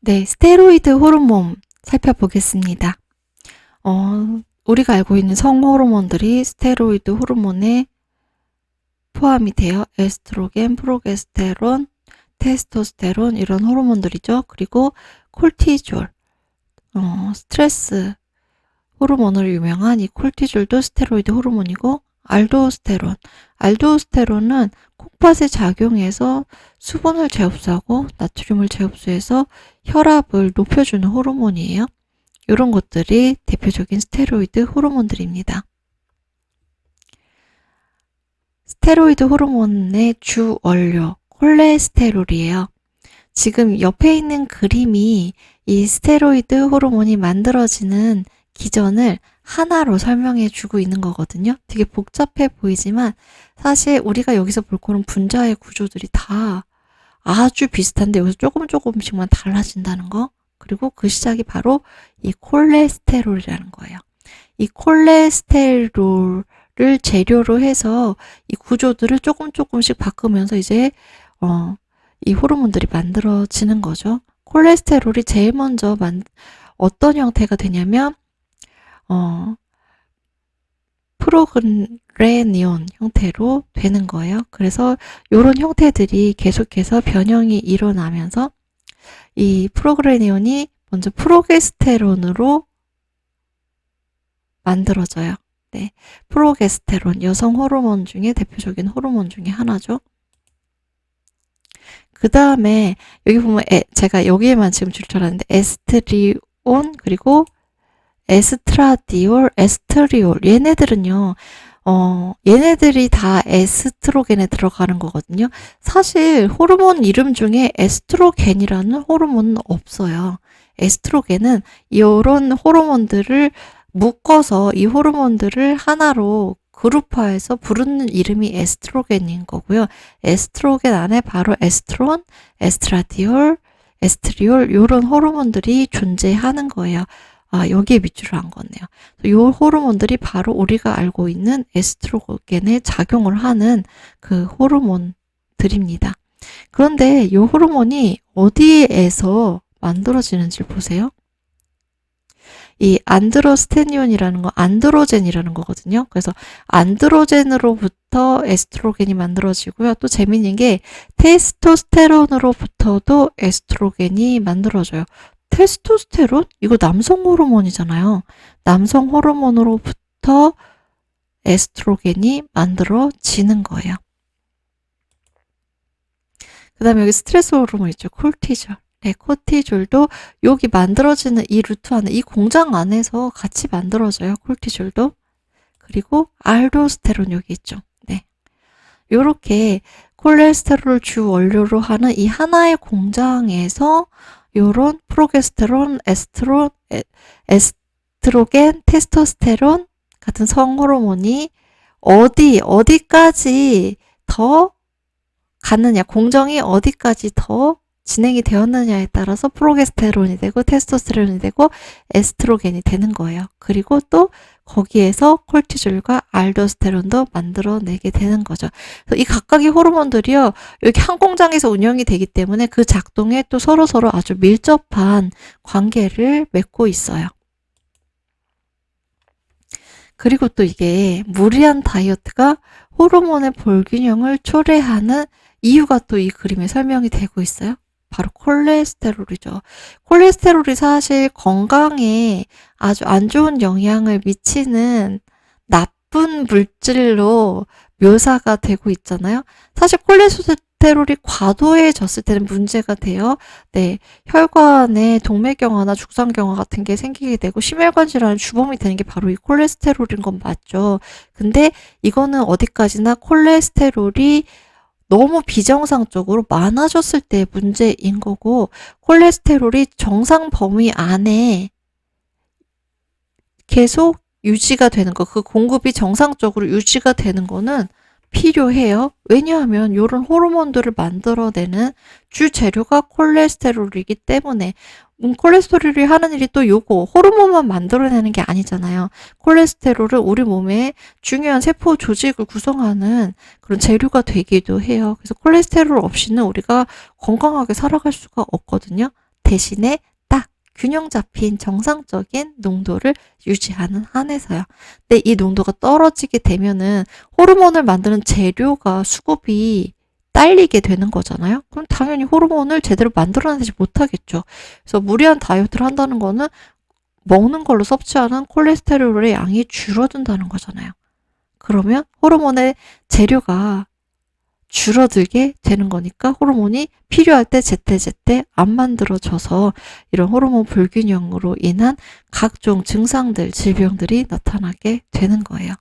네, 스테로이드 호르몬 살펴보겠습니다. 우리가 알고 있는 성호르몬들이 스테로이드 호르몬에 포함이 돼요. 에스트로겐, 프로게스테론, 테스토스테론 이런 호르몬들이죠. 그리고 콜티졸, 스트레스 호르몬으로 유명한 이 콜티졸도 스테로이드 호르몬이고 알도스테론은 콩팥에 작용해서 수분을 재흡수하고 나트륨을 재흡수해서 혈압을 높여주는 호르몬이에요. 이런 것들이 대표적인 스테로이드 호르몬들입니다. 스테로이드 호르몬의 주 원료 콜레스테롤이에요. 지금 옆에 있는 그림이 이 스테로이드 호르몬이 만들어지는 기전을 하나로 설명해 주고 있는 거거든요. 되게 복잡해 보이지만 사실 우리가 여기서 볼 거는 분자의 구조들이 다 아주 비슷한데 여기서 조금씩만 달라진다는 거. 그리고 그 시작이 바로 이 콜레스테롤이라는 거예요. 이 콜레스테롤을 재료로 해서 이 구조들을 조금씩 바꾸면서 이제 이 호르몬들이 만들어지는 거죠. 콜레스테롤이 제일 먼저 어떤 형태가 되냐면 프로그레니온 형태로 되는 거예요. 그래서 이런 형태들이 계속해서 변형이 일어나면서 이 프로그레니온이 먼저 프로게스테론으로 만들어져요. 네, 프로게스테론, 여성 호르몬 중에 대표적인 호르몬 중에 하나죠. 그 다음에 여기 보면 제가 여기에만 지금 줄 줄 알았는데 에스트리온 그리고 에스트라디올, 에스트리올 얘네들은요. 얘네들이 다 에스트로겐에 들어가는 거거든요. 사실 호르몬 이름 중에 에스트로겐이라는 호르몬은 없어요. 에스트로겐은 이런 호르몬들을 묶어서 이 호르몬들을 하나로 그룹화해서 부르는 이름이 에스트로겐인 거고요. 에스트로겐 안에 바로 에스트론, 에스트라디올, 에스트리올 이런 호르몬들이 존재하는 거예요. 여기에 밑줄을 한 거네요. 이 호르몬들이 바로 우리가 알고 있는 에스트로겐에 작용을 하는 그 호르몬들입니다. 그런데 이 호르몬이 어디에서 만들어지는지 보세요. 이 안드로스테니온이라는 거, 안드로젠이라는 거거든요. 그래서 안드로젠으로부터 에스트로겐이 만들어지고요. 또 재밌는 게 테스토스테론으로부터도 에스트로겐이 만들어져요. 테스토스테론? 이거 남성 호르몬이잖아요. 남성 호르몬으로부터 에스트로겐이 만들어지는 거예요. 그 다음에 여기 스트레스 호르몬 있죠. 콜티졸. 네, 코티졸도 여기 만들어지는 이 루트 안에, 이 공장 안에서 같이 만들어져요. 콜티졸도. 그리고 알도스테론 여기 있죠. 네. 요렇게 콜레스테롤을 주 원료로 하는 이 하나의 공장에서 요런 프로게스테론, 에스트로겐, 테스토스테론 같은 성호르몬이 어디까지 더 갔느냐, 공정이 어디까지 더 진행이 되었느냐에 따라서 프로게스테론이 되고 테스토스테론이 되고 에스트로겐이 되는 거예요. 그리고 또 거기에서 콜티졸과 알도스테론도 만들어내게 되는 거죠. 그래서 이 각각의 호르몬들이요, 여기 한 공장에서 운영이 되기 때문에 그 작동에 또 서로서로 아주 밀접한 관계를 맺고 있어요. 그리고 또 이게 무리한 다이어트가 호르몬의 불균형을 초래하는 이유가 또 이 그림에 설명이 되고 있어요. 바로 콜레스테롤이죠. 콜레스테롤이 사실 건강에 아주 안 좋은 영향을 미치는 나쁜 물질로 묘사가 되고 있잖아요. 사실 콜레스테롤이 과도해졌을 때는 문제가 돼요. 네, 혈관에 동맥경화나 죽상경화 같은 게 생기게 되고 심혈관 질환의 주범이 되는 게 바로 이 콜레스테롤인 건 맞죠. 근데 이거는 어디까지나 콜레스테롤이 너무 비정상적으로 많아졌을 때 문제인 거고, 콜레스테롤이 정상 범위 안에 계속 유지가 되는 거, 그 공급이 정상적으로 유지가 되는 거는 필요해요. 왜냐하면 이런 호르몬들을 만들어내는 주 재료가 콜레스테롤이기 때문에 콜레스테롤이 하는 일이 또 요거 호르몬만 만들어내는 게 아니잖아요. 콜레스테롤은 우리 몸의 중요한 세포 조직을 구성하는 그런 재료가 되기도 해요. 그래서 콜레스테롤 없이는 우리가 건강하게 살아갈 수가 없거든요. 대신에 딱 균형 잡힌 정상적인 농도를 유지하는 한에서요. 근데 이 농도가 떨어지게 되면은 호르몬을 만드는 재료가 수급이 딸리게 되는 거잖아요. 그럼 당연히 호르몬을 제대로 만들어내지 못하겠죠. 그래서 무리한 다이어트를 한다는 거는 먹는 걸로 섭취하는 콜레스테롤의 양이 줄어든다는 거잖아요. 그러면 호르몬의 재료가 줄어들게 되는 거니까 호르몬이 필요할 때 제때제때 안 만들어져서 이런 호르몬 불균형으로 인한 각종 증상들, 질병들이 나타나게 되는 거예요.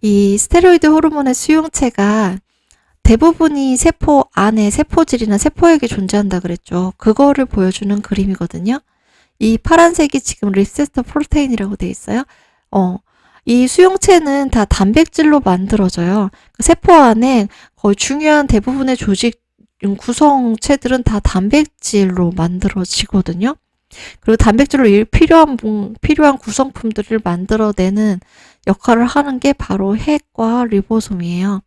이 스테로이드 호르몬의 수용체가 대부분이 세포 안에 세포질이나 세포액에 존재한다 그랬죠. 그거를 보여주는 그림이거든요. 이 파란색이 지금 리셉터 프로테인이라고 돼 있어요. 이 수용체는 다 단백질로 만들어져요. 세포 안에 거의 중요한 대부분의 조직 구성체들은 다 단백질로 만들어지거든요. 그리고 단백질로 필요한 구성품들을 만들어내는 역할을 하는 게 바로 핵과 리보솜이에요.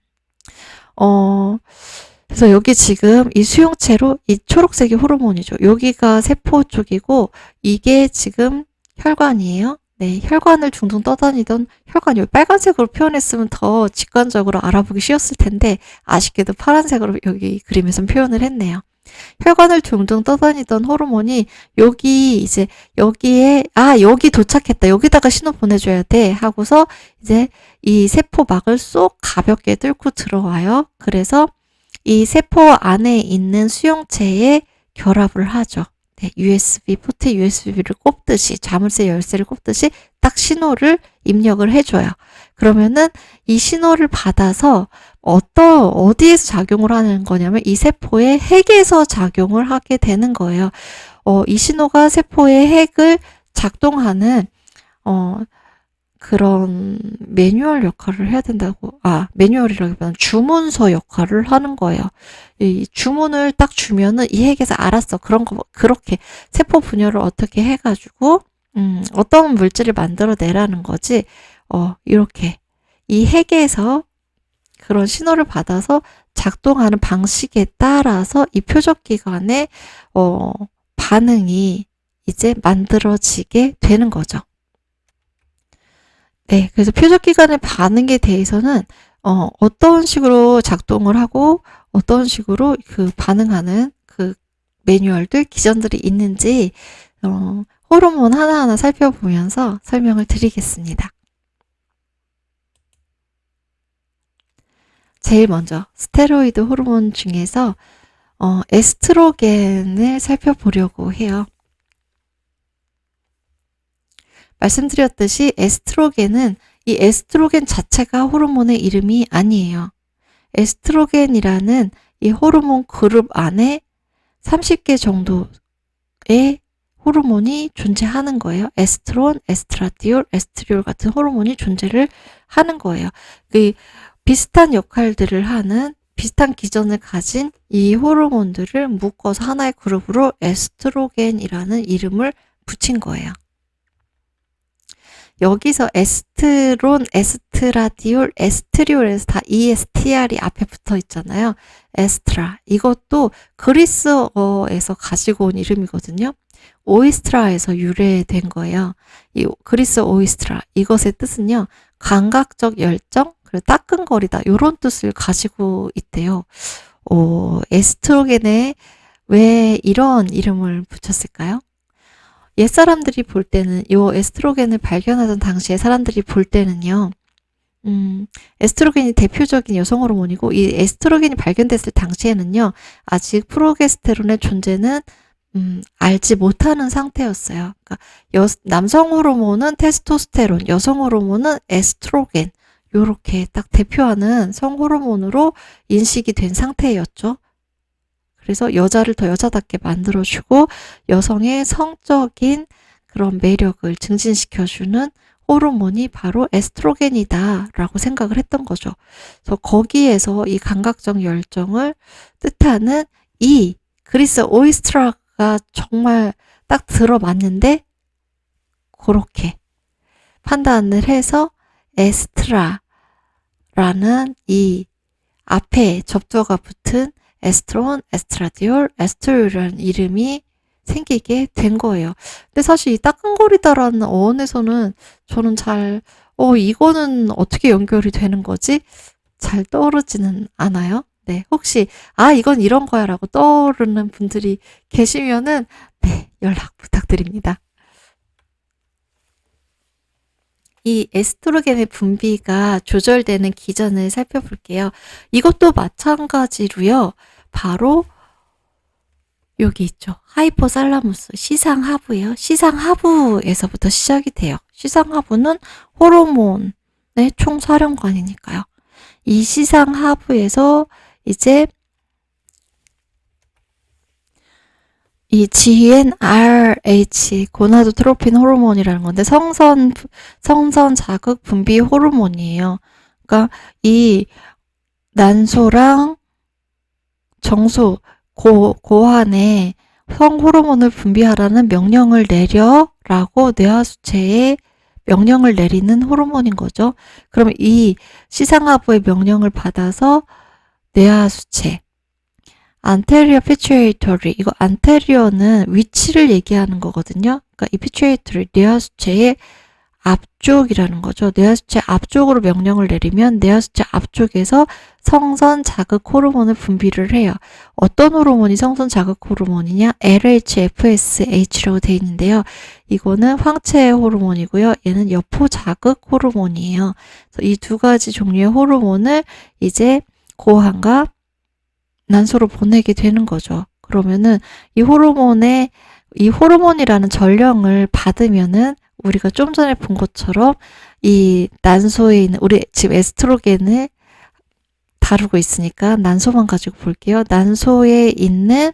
그래서 여기 지금 이 수용체로 이 초록색이 호르몬이죠. 여기가 세포 쪽이고 이게 지금 혈관이에요. 네, 혈관을 둥둥 떠다니던 혈관이 빨간색으로 표현했으면 더 직관적으로 알아보기 쉬웠을 텐데 아쉽게도 파란색으로 여기 그림에서 표현을 했네요. 혈관을 둥둥 떠다니던 호르몬이 여기 이제 여기에 여기 도착했다. 여기다가 신호 보내줘야 돼 하고서 이제 이 세포막을 쏙 가볍게 뚫고 들어와요. 그래서 이 세포 안에 있는 수용체에 결합을 하죠. 네, 포트에 USB를 꼽듯이 자물쇠 열쇠를 꼽듯이 딱 신호를 입력을 해줘요. 그러면은 이 신호를 받아서 어디에서 작용을 하는 거냐면 이 세포의 핵에서 작용을 하게 되는 거예요. 이 신호가 세포의 핵을 작동하는 그런 매뉴얼 역할을 해야 된다고, 매뉴얼이라기보다는 주문서 역할을 하는 거예요. 이 주문을 딱 주면은 이 핵에서 알았어. 그렇게 세포 분열을 어떻게 해가지고, 어떤 물질을 만들어내라는 거지, 이렇게. 이 핵에서 그런 신호를 받아서 작동하는 방식에 따라서 이 표적기관의, 반응이 이제 만들어지게 되는 거죠. 네, 그래서 표적기관의 반응에 대해서는 어떤 식으로 작동을 하고 어떤 식으로 그 반응하는 그 매뉴얼들, 기전들이 있는지 호르몬 하나하나 살펴보면서 설명을 드리겠습니다. 제일 먼저 스테로이드 호르몬 중에서 에스트로겐을 살펴보려고 해요. 말씀드렸듯이 에스트로겐은 이 에스트로겐 자체가 호르몬의 이름이 아니에요. 에스트로겐이라는 이 호르몬 그룹 안에 30개 정도의 호르몬이 존재하는 거예요. 에스트론, 에스트라디올, 에스트리올 같은 호르몬이 존재를 하는 거예요. 그 비슷한 역할들을 하는 비슷한 기전을 가진 이 호르몬들을 묶어서 하나의 그룹으로 에스트로겐이라는 이름을 붙인 거예요. 여기서 에스트론, 에스트라디올, 에스트리올에서 다 ESTR이 앞에 붙어 있잖아요. 에스트라. 이것도 그리스어에서 가지고 온 이름이거든요. 오이스트라에서 유래된 거예요. 이 그리스 오이스트라. 이것의 뜻은요. 감각적 열정, 그리고 따끔거리다. 이런 뜻을 가지고 있대요. 에스트로겐에 왜 이런 이름을 붙였을까요? 옛사람들이 볼 때는 요 에스트로겐을 발견하던 당시에 사람들이 볼 때는요. 에스트로겐이 대표적인 여성 호르몬이고 이 에스트로겐이 발견됐을 당시에는요. 아직 프로게스테론의 존재는 알지 못하는 상태였어요. 그러니까 남성 호르몬은 테스토스테론, 여성 호르몬은 에스트로겐 요렇게 딱 대표하는 성 호르몬으로 인식이 된 상태였죠. 그래서 여자를 더 여자답게 만들어주고 여성의 성적인 그런 매력을 증진시켜주는 호르몬이 바로 에스트로겐이다 라고 생각을 했던 거죠. 그래서 거기에서 이 감각적 열정을 뜻하는 이 그리스 오이스트라가 정말 딱 들어맞는데 그렇게 판단을 해서 에스트라라는 이 앞에 접두어가 붙은 에스트론, 에스트라디올, 에스트로이라는 이름이 생기게 된 거예요. 근데 사실 이 따끔거리다라는 어원에서는 저는 이거는 어떻게 연결이 되는 거지? 잘 떠오르지는 않아요. 네, 혹시 이건 이런 거야 라고 떠오르는 분들이 계시면은 네, 연락 부탁드립니다. 이 에스트로겐의 분비가 조절되는 기전을 살펴볼게요. 이것도 마찬가지로요. 바로 여기 있죠. 하이포살라무스, 시상하부예요. 시상하부에서부터 시작이 돼요. 시상하부는 호르몬의 총사령관이니까요. 이 시상하부에서 이제 이 GnRH, 고나도트로핀 호르몬이라는 건데 성선 자극 분비 호르몬이에요. 그러니까 이 난소랑 정수, 고환에 성호르몬을 분비하라는 명령을 내려라고 뇌하수체에 명령을 내리는 호르몬인 거죠. 그럼 이 시상하부의 명령을 받아서 뇌하수체, 안테리어 피추에이터리, 이거 안테리어는 위치를 얘기하는 거거든요. 그러니까 이 피추에이터리, 뇌하수체의 앞쪽이라는 거죠. 뇌하수체 앞쪽으로 명령을 내리면 뇌하수체 앞쪽에서 성선 자극 호르몬을 분비를 해요. 어떤 호르몬이 성선 자극 호르몬이냐? LH, FSH라고 되어 있는데요. 이거는 황체 호르몬이고요. 얘는 여포 자극 호르몬이에요. 이 두 가지 종류의 호르몬을 이제 고환과 난소로 보내게 되는 거죠. 그러면은 이 호르몬이라는 전령을 받으면은 우리가 좀 전에 본 것처럼 이 난소에 있는 우리 지금 에스트로겐을 다루고 있으니까 난소만 가지고 볼게요. 난소에 있는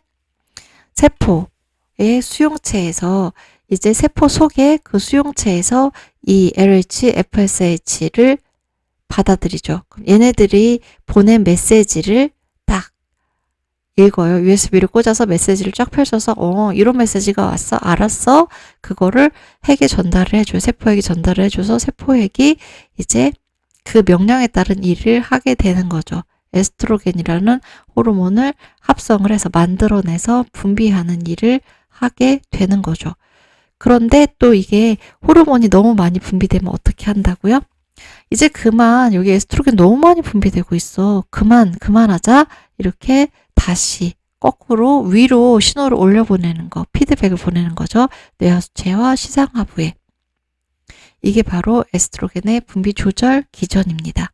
세포의 수용체에서 이제 세포 속에 그 수용체에서 이 LH, FSH를 받아들이죠. 그럼 얘네들이 보낸 메시지를 딱 읽어요. USB를 꽂아서 메시지를 쫙 펼쳐서 이런 메시지가 왔어? 알았어? 그거를 핵에 전달을 해줘요. 세포핵에 전달을 해줘서 세포핵이 이제 그 명령에 따른 일을 하게 되는 거죠. 에스트로겐이라는 호르몬을 합성을 해서 만들어내서 분비하는 일을 하게 되는 거죠. 그런데 또 이게 호르몬이 너무 많이 분비되면 어떻게 한다고요? 이제 그만, 여기 에스트로겐 너무 많이 분비되고 있어. 그만하자. 이렇게 다시 거꾸로 위로 신호를 올려보내는 거, 피드백을 보내는 거죠. 뇌하수체와 시상하부에. 이게 바로 에스트로겐의 분비 조절 기전입니다.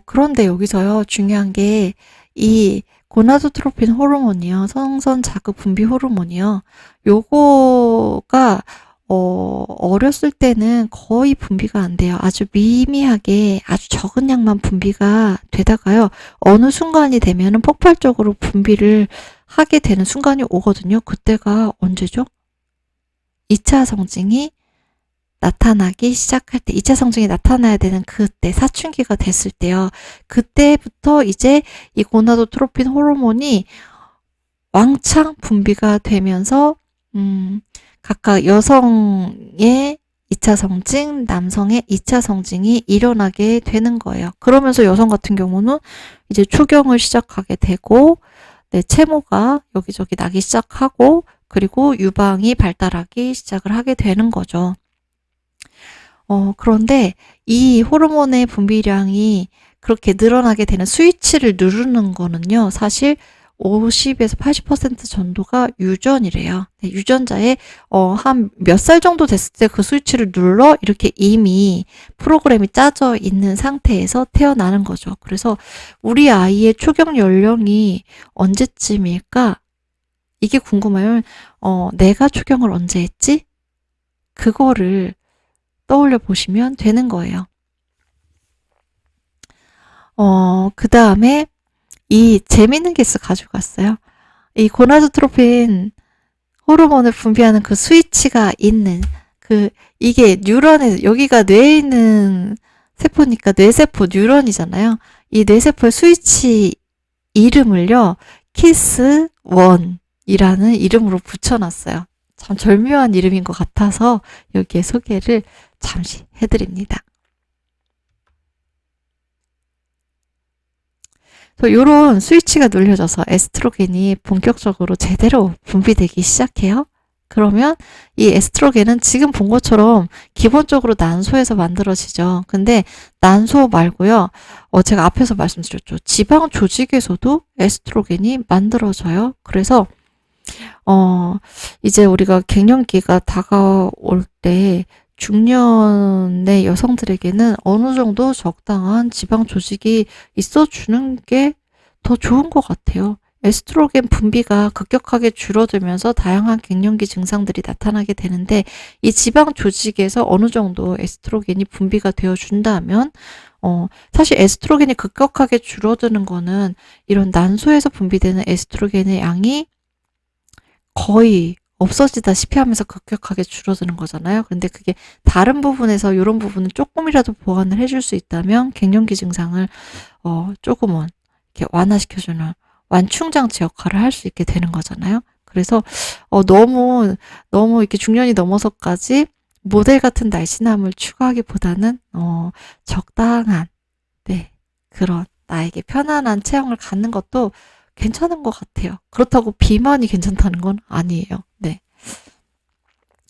그런데 여기서요, 중요한 게, 이 고나도트로핀 호르몬이요, 성선 자극 분비 호르몬이요, 요거가, 어렸을 때는 거의 분비가 안 돼요. 아주 미미하게, 아주 적은 양만 분비가 되다가요, 어느 순간이 되면은 폭발적으로 분비를 하게 되는 순간이 오거든요. 그때가 언제죠? 2차 성징이 나타나기 시작할 때, 2차 성징이 나타나야 되는 그때, 사춘기가 됐을 때요. 그때부터 이제 이 고나도트로핀 호르몬이 왕창 분비가 되면서, 각각 여성의 2차 성징, 남성의 2차 성징이 일어나게 되는 거예요. 그러면서 여성 같은 경우는 이제 추경을 시작하게 되고, 체모가 여기저기 나기 시작하고, 그리고 유방이 발달하기 시작을 하게 되는 거죠. 그런데 이 호르몬의 분비량이 그렇게 늘어나게 되는 스위치를 누르는 거는요, 사실 50에서 80% 정도가 유전이래요. 네, 유전자에 한 몇 살 정도 됐을 때 그 스위치를 눌러 이렇게 이미 프로그램이 짜져 있는 상태에서 태어나는 거죠. 그래서 우리 아이의 초경 연령이 언제쯤일까? 이게 궁금하면 내가 초경을 언제 했지? 그거를 떠올려 보시면 되는 거예요. 그 다음에 이 재밌는 케이스 가지고 왔어요. 이 고나도트로핀 호르몬을 분비하는 그 스위치가 있는 이게 뉴런에, 여기가 뇌에 있는 세포니까 뇌세포 뉴런이잖아요. 이 뇌세포의 스위치 이름을요, 키스1이라는 이름으로 붙여놨어요. 참 절묘한 이름인 것 같아서 여기에 소개를 잠시 해드립니다. 그래서 요런 스위치가 눌려져서 에스트로겐이 본격적으로 제대로 분비되기 시작해요. 그러면 이 에스트로겐은 지금 본 것처럼 기본적으로 난소에서 만들어지죠. 근데 난소 말고요. 제가 앞에서 말씀드렸죠. 지방 조직에서도 에스트로겐이 만들어져요. 그래서 이제 우리가 갱년기가 다가올 때 중년의 여성들에게는 어느 정도 적당한 지방 조직이 있어주는 게 더 좋은 것 같아요. 에스트로겐 분비가 급격하게 줄어들면서 다양한 갱년기 증상들이 나타나게 되는데 이 지방 조직에서 어느 정도 에스트로겐이 분비가 되어준다면 사실 에스트로겐이 급격하게 줄어드는 거는 이런 난소에서 분비되는 에스트로겐의 양이 거의 없어지다시피 하면서 급격하게 줄어드는 거잖아요. 근데 그게 다른 부분에서 이런 부분을 조금이라도 보완을 해줄 수 있다면 갱년기 증상을 조금은 이렇게 완화시켜주는 완충장치 역할을 할 수 있게 되는 거잖아요. 그래서 너무 이렇게 중년이 넘어서까지 모델 같은 날씬함을 추구하기보다는 적당한 그런 나에게 편안한 체형을 갖는 것도 괜찮은 것 같아요. 그렇다고 비만이 괜찮다는 건 아니에요. 네.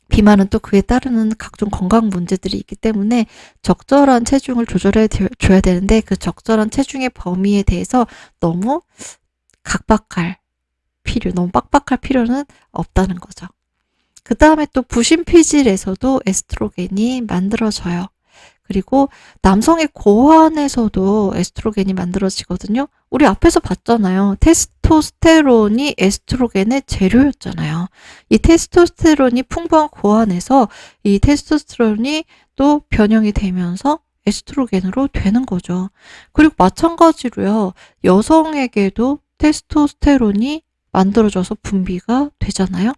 비만은 또 그에 따르는 각종 건강 문제들이 있기 때문에 적절한 체중을 조절해 줘야 되는데 그 적절한 체중의 범위에 대해서 너무 너무 빡빡할 필요는 없다는 거죠. 그 다음에 또 부신피질에서도 에스트로겐이 만들어져요. 그리고 남성의 고환에서도 에스트로겐이 만들어지거든요. 우리 앞에서 봤잖아요. 테스토스테론이 에스트로겐의 재료였잖아요. 이 테스토스테론이 풍부한 고환에서 이 테스토스테론이 또 변형이 되면서 에스트로겐으로 되는 거죠. 그리고 마찬가지로요. 여성에게도 테스토스테론이 만들어져서 분비가 되잖아요.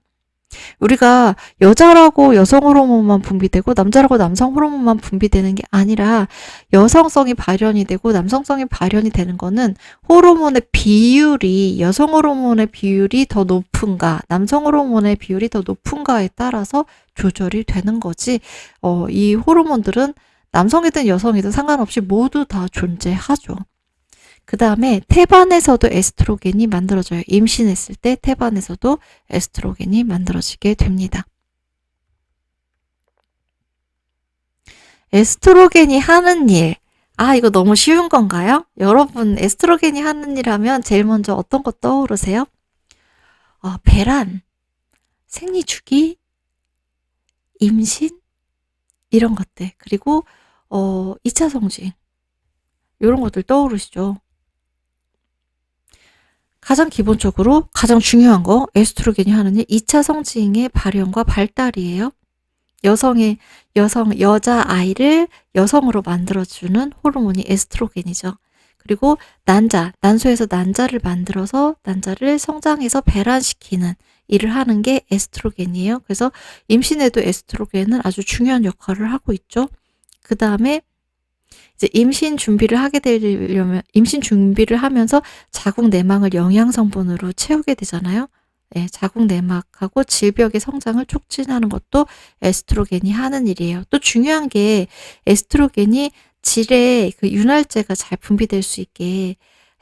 우리가 여자라고 여성 호르몬만 분비되고 남자라고 남성 호르몬만 분비되는 게 아니라 여성성이 발현이 되고 남성성이 발현이 되는 거는 호르몬의 비율이 여성 호르몬의 비율이 더 높은가 남성 호르몬의 비율이 더 높은가에 따라서 조절이 되는 거지. 이 호르몬들은 남성이든 여성이든 상관없이 모두 다 존재하죠. 그 다음에 태반에서도 에스트로겐이 만들어져요. 임신했을 때 태반에서도 에스트로겐이 만들어지게 됩니다. 에스트로겐이 하는 일. 이거 너무 쉬운 건가요? 여러분, 에스트로겐이 하는 일 하면 제일 먼저 어떤 거 떠오르세요? 배란, 생리주기, 임신, 이런 것들. 그리고 2차 성징. 이런 것들 떠오르시죠? 가장 기본적으로 가장 중요한 거 에스트로겐이 하는 일 2차 성징의 발현과 발달이에요. 여자아이를 여성으로 만들어주는 호르몬이 에스트로겐이죠. 그리고 난소에서 난자를 만들어서 난자를 성장해서 배란시키는 일을 하는 게 에스트로겐이에요. 그래서 임신에도 에스트로겐은 아주 중요한 역할을 하고 있죠. 그 다음에 이제 임신 준비를 하면서 자궁 내막을 영양 성분으로 채우게 되잖아요. 자궁 내막하고 질벽의 성장을 촉진하는 것도 에스트로겐이 하는 일이에요. 또 중요한 게 에스트로겐이 질의 그 윤활제가 잘 분비될 수 있게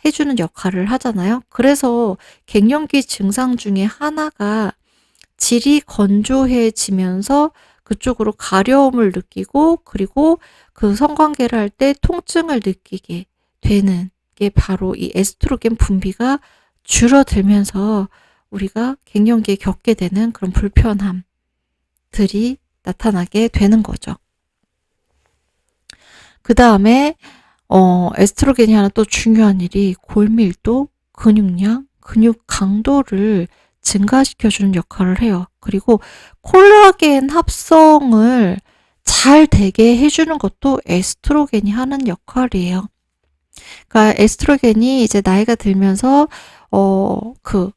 해주는 역할을 하잖아요. 그래서 갱년기 증상 중에 하나가 질이 건조해지면서 그쪽으로 가려움을 느끼고 그리고 그 성관계를 할 때 통증을 느끼게 되는 게 바로 이 에스트로겐 분비가 줄어들면서 우리가 갱년기에 겪게 되는 그런 불편함들이 나타나게 되는 거죠. 그 다음에 에스트로겐이 하나 또 중요한 일이 골밀도, 근육량, 근육 강도를 증가시켜주는 역할을 해요. 그리고 콜라겐 합성을 잘 되게 해주는 것도 에스트로겐이 하는 역할이에요. 그러니까 에스트로겐이 이제 나이가 들면서 그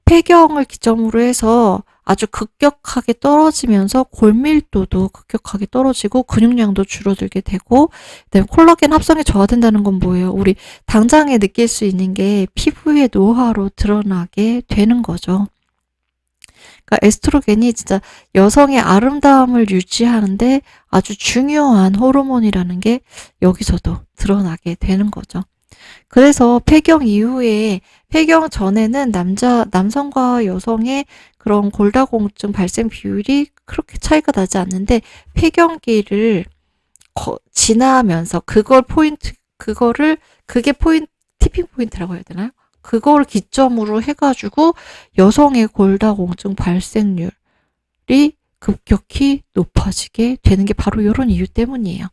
폐경을 기점으로 해서 아주 급격하게 떨어지면서 골밀도도 급격하게 떨어지고 근육량도 줄어들게 되고, 그다음에 콜라겐 합성이 저하된다는 건 뭐예요? 우리 당장에 느낄 수 있는 게 피부의 노화로 드러나게 되는 거죠. 그러니까 에스트로겐이 진짜 여성의 아름다움을 유지하는데 아주 중요한 호르몬이라는 게 여기서도 드러나게 되는 거죠. 그래서 폐경 전에는 남성과 여성의 그런 골다공증 발생 비율이 그렇게 차이가 나지 않는데 폐경기를 지나면서 그게 티핑 포인트라고 해야 되나요? 그걸 기점으로 해가지고 여성의 골다공증 발생률이 급격히 높아지게 되는 게 바로 이런 이유 때문이에요.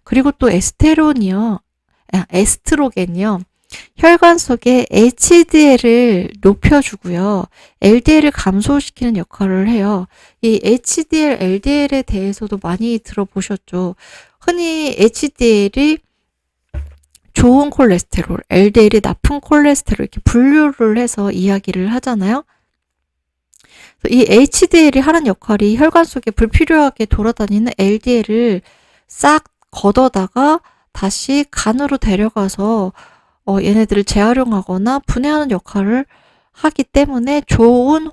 그리고 또 에스트로겐이요. 혈관 속에 HDL을 높여주고요. LDL을 감소시키는 역할을 해요. 이 HDL, LDL에 대해서도 많이 들어보셨죠. 흔히 HDL이 좋은 콜레스테롤, LDL이 나쁜 콜레스테롤 이렇게 분류를 해서 이야기를 하잖아요. 이 HDL이 하는 역할이 혈관 속에 불필요하게 돌아다니는 LDL을 싹 걷어다가 다시 간으로 데려가서 얘네들을 재활용하거나 분해하는 역할을 하기 때문에 좋은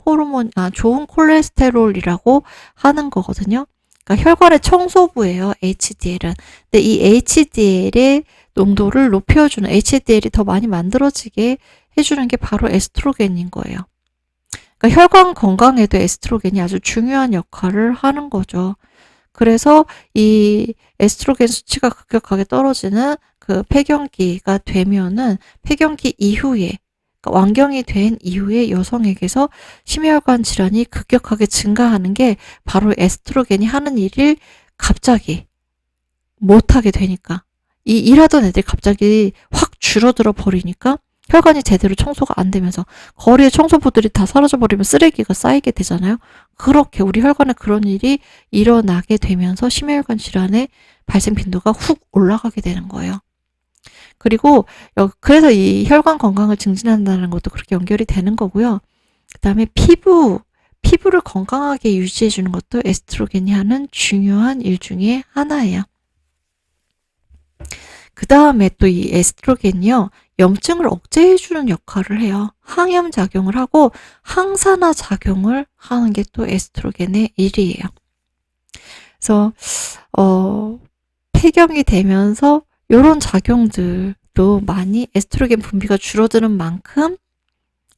콜레스테롤이라고 하는 거거든요. 그러니까 혈관의 청소부예요, HDL은. 근데 이 HDL의 농도를 높여주는, HDL이 더 많이 만들어지게 해주는 게 바로 에스트로겐인 거예요. 그러니까 혈관 건강에도 에스트로겐이 아주 중요한 역할을 하는 거죠. 그래서 이 에스트로겐 수치가 급격하게 떨어지는 그 폐경기가 되면은 폐경기 이후에 그러니까 완경이 된 이후에 여성에게서 심혈관 질환이 급격하게 증가하는 게 바로 에스트로겐이 하는 일을 갑자기 못하게 되니까 이 일하던 애들이 갑자기 확 줄어들어 버리니까 혈관이 제대로 청소가 안 되면서 거리에 청소부들이 다 사라져 버리면 쓰레기가 쌓이게 되잖아요. 그렇게 우리 혈관에 그런 일이 일어나게 되면서 심혈관 질환의 발생 빈도가 훅 올라가게 되는 거예요. 그리고 그래서 이 혈관 건강을 증진한다는 것도 그렇게 연결이 되는 거고요. 그다음에 피부를 건강하게 유지해 주는 것도 에스트로겐이 하는 중요한 일 중에 하나예요. 그 다음에 또 이 에스트로겐이요. 염증을 억제해주는 역할을 해요. 항염 작용을 하고 항산화 작용을 하는 게 또 에스트로겐의 일이에요. 그래서 폐경이 되면서 이런 작용들도 많이 에스트로겐 분비가 줄어드는 만큼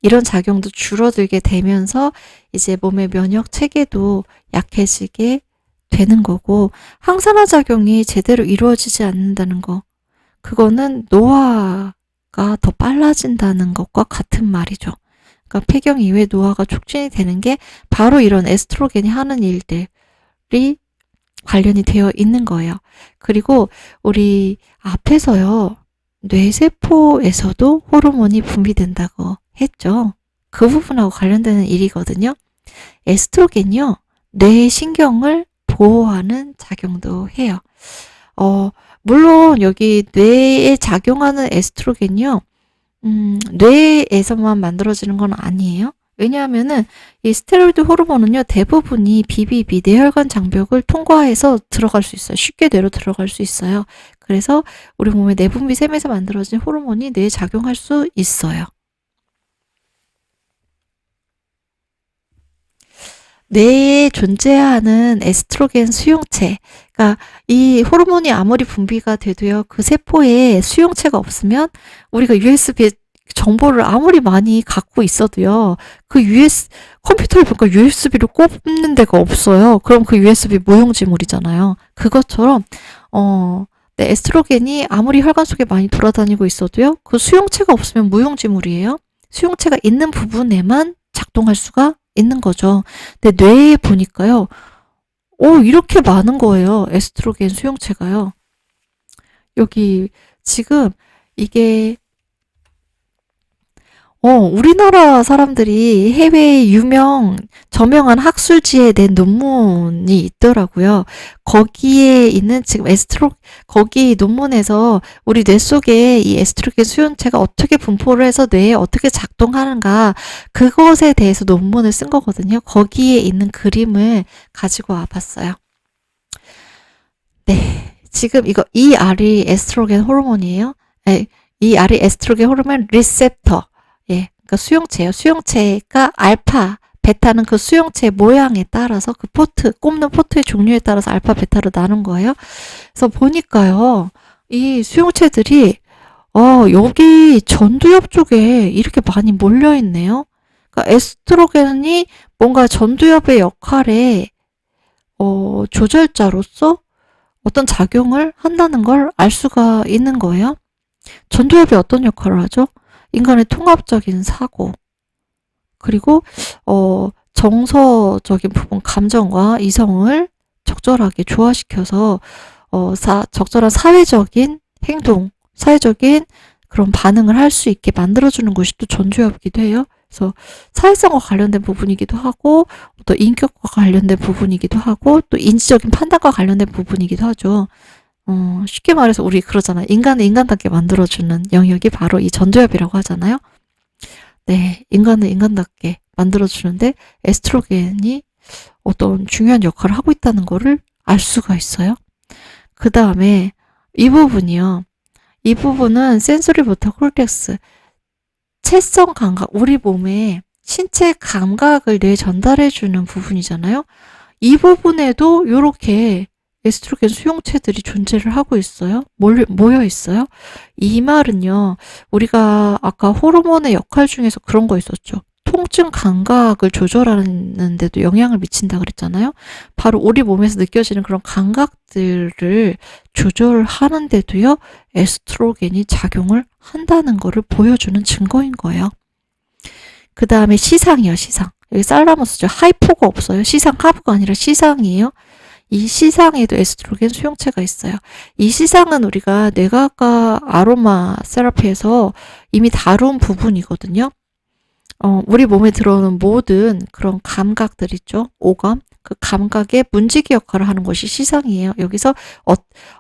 이런 작용도 줄어들게 되면서 이제 몸의 면역 체계도 약해지게 되는 거고 항산화 작용이 제대로 이루어지지 않는다는 거 그거는 노화가 더 빨라진다는 것과 같은 말이죠. 그러니까 폐경 이후에 노화가 촉진이 되는 게 바로 이런 에스트로겐이 하는 일들이 관련이 되어 있는 거예요. 그리고 우리 앞에서요. 뇌세포에서도 호르몬이 분비된다고 했죠. 그 부분하고 관련되는 일이거든요. 에스트로겐이요. 뇌의 신경을 보호하는 작용도 해요. 물론 여기 뇌에 작용하는 에스트로겐이요. 뇌에서만 만들어지는 건 아니에요. 왜냐하면은 이 스테로이드 호르몬은요. 대부분이 BBB, 뇌혈관 장벽을 통과해서 들어갈 수 있어요. 쉽게 뇌로 들어갈 수 있어요. 그래서 우리 몸의 내분비 샘에서 만들어진 호르몬이 뇌에 작용할 수 있어요. 뇌에 존재하는 에스트로겐 수용체, 그러니까 이 호르몬이 아무리 분비가 돼도요, 그 세포에 수용체가 없으면 우리가 USB 정보를 아무리 많이 갖고 있어도요, 컴퓨터를 보니까 USB를 꼽는 데가 없어요. 그럼 그 USB 무용지물이잖아요. 그것처럼, 에스트로겐이 아무리 혈관 속에 많이 돌아다니고 있어도요, 그 수용체가 없으면 무용지물이에요. 수용체가 있는 부분에만 작동할 수가 있는 거죠. 근데 뇌에 보니까요, 이렇게 많은 거예요. 에스트로겐 수용체가요. 여기 지금 이게 우리나라 사람들이 해외에 저명한 학술지에 낸 논문이 있더라고요. 거기에 있는 지금 거기 논문에서 우리 뇌 속에 이 에스트로겐 수용체가 어떻게 분포를 해서 뇌에 어떻게 작동하는가, 그것에 대해서 논문을 쓴 거거든요. 거기에 있는 그림을 가지고 와봤어요. 네. 지금 이거 ER이 에스트로겐 호르몬이에요. 네, ER이 에스트로겐 호르몬 리셉터. 예, 그러니까 수용체예요. 수용체가 알파, 베타는 그 수용체 모양에 따라서 그 꼽는 포트의 종류에 따라서 알파, 베타로 나눈 거예요. 그래서 보니까요, 이 수용체들이 여기 전두엽 쪽에 이렇게 많이 몰려있네요. 그러니까 에스트로겐이 뭔가 전두엽의 역할에, 조절자로서 어떤 작용을 한다는 걸 알 수가 있는 거예요. 전두엽이 어떤 역할을 하죠? 인간의 통합적인 사고, 그리고, 정서적인 부분, 감정과 이성을 적절하게 조화시켜서, 적절한 사회적인 행동, 사회적인 그런 반응을 할 수 있게 만들어주는 것이 또 전두엽이기도 해요. 그래서 사회성과 관련된 부분이기도 하고, 또 인격과 관련된 부분이기도 하고, 또 인지적인 판단과 관련된 부분이기도 하죠. 쉽게 말해서 우리 그러잖아요. 인간을 인간답게 만들어주는 영역이 바로 이 전두엽이라고 하잖아요. 네, 인간을 인간답게 만들어주는데 에스트로겐이 어떤 중요한 역할을 하고 있다는 거를 알 수가 있어요. 그 다음에 이 부분이요. 이 부분은 센소리 모터 콜텍스, 채성 감각, 우리 몸에 신체 감각을 뇌에 전달해주는 부분이잖아요. 이 부분에도 이렇게 에스트로겐 수용체들이 존재를 하고 있어요. 모여 있어요. 이 말은요, 우리가 아까 호르몬의 역할 중에서 그런 거 있었죠. 통증 감각을 조절하는 데도 영향을 미친다 그랬잖아요. 바로 우리 몸에서 느껴지는 그런 감각들을 조절하는 데도요, 에스트로겐이 작용을 한다는 거를 보여주는 증거인 거예요. 그 다음에 시상이요, 시상. 여기 살라머스죠. 하이포가 없어요. 시상, 하부가 아니라 시상이에요. 이 시상에도 에스트로겐 수용체가 있어요. 이 시상은 우리가 뇌과학과 아로마 세라피에서 이미 다룬 부분이거든요. 우리 몸에 들어오는 모든 그런 감각들 있죠. 오감. 그 감각의 문지기 역할을 하는 것이 시상이에요. 여기서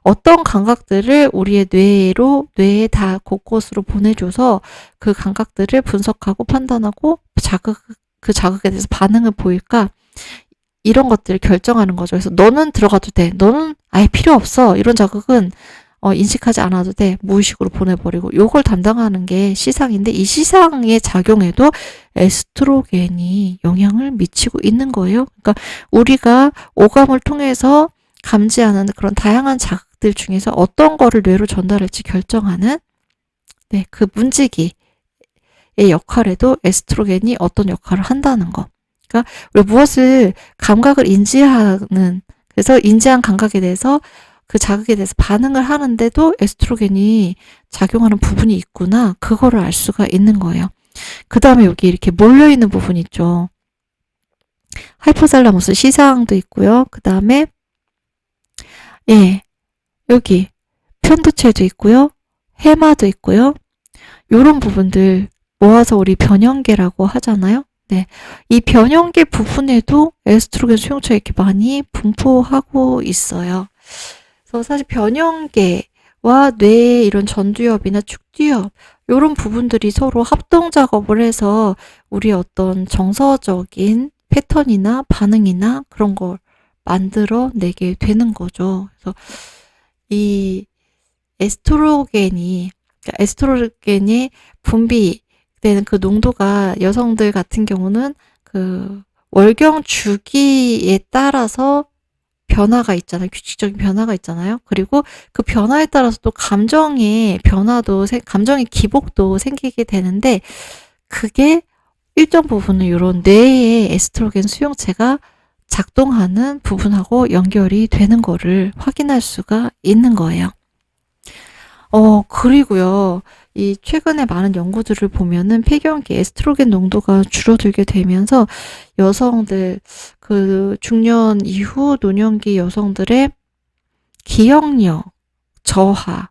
어떤 감각들을 우리의 뇌에 다 곳곳으로 보내줘서 그 감각들을 분석하고 판단하고 그 자극에 대해서 반응을 보일까? 이런 것들을 결정하는 거죠. 그래서 너는 들어가도 돼. 너는 아예 필요 없어. 이런 자극은 인식하지 않아도 돼. 무의식으로 보내버리고. 요걸 담당하는 게 시상인데 이 시상의 작용에도 에스트로겐이 영향을 미치고 있는 거예요. 그러니까 우리가 오감을 통해서 감지하는 그런 다양한 자극들 중에서 어떤 거를 뇌로 전달할지 결정하는 그 문지기의 역할에도 에스트로겐이 어떤 역할을 한다는 거. 그러니까 우리 무엇을 감각을 인지하는, 그래서 인지한 감각에 대해서 그 자극에 대해서 반응을 하는데도 에스트로겐이 작용하는 부분이 있구나. 그거를 알 수가 있는 거예요. 그 다음에 여기 이렇게 몰려있는 부분 있죠. 하이포살라무스 시상도 있고요. 그 다음에 여기 편두체도 있고요. 해마도 있고요. 요런 부분들 모아서 우리 변형계라고 하잖아요. 이 변형계 부분에도 에스트로겐 수용체가 이렇게 많이 분포하고 있어요. 그래서 사실 변형계와 뇌의 이런 전두엽이나 축두엽 이런 부분들이 서로 합동 작업을 해서 우리 어떤 정서적인 패턴이나 반응이나 그런 걸 만들어내게 되는 거죠. 그래서 이 에스트로겐이 분비되는 그 농도가 여성들 같은 경우는 그 월경 주기에 따라서 변화가 있잖아요. 규칙적인 변화가 있잖아요. 그리고 그 변화에 따라서 또 감정의 기복도 생기게 되는데 그게 일정 부분은 이런 뇌의 에스트로겐 수용체가 작동하는 부분하고 연결이 되는 거를 확인할 수가 있는 거예요. 그리고요, 이 최근에 많은 연구들을 보면은 폐경기 에스트로겐 농도가 줄어들게 되면서 여성들, 그 중년 이후 노년기 여성들의 기억력 저하가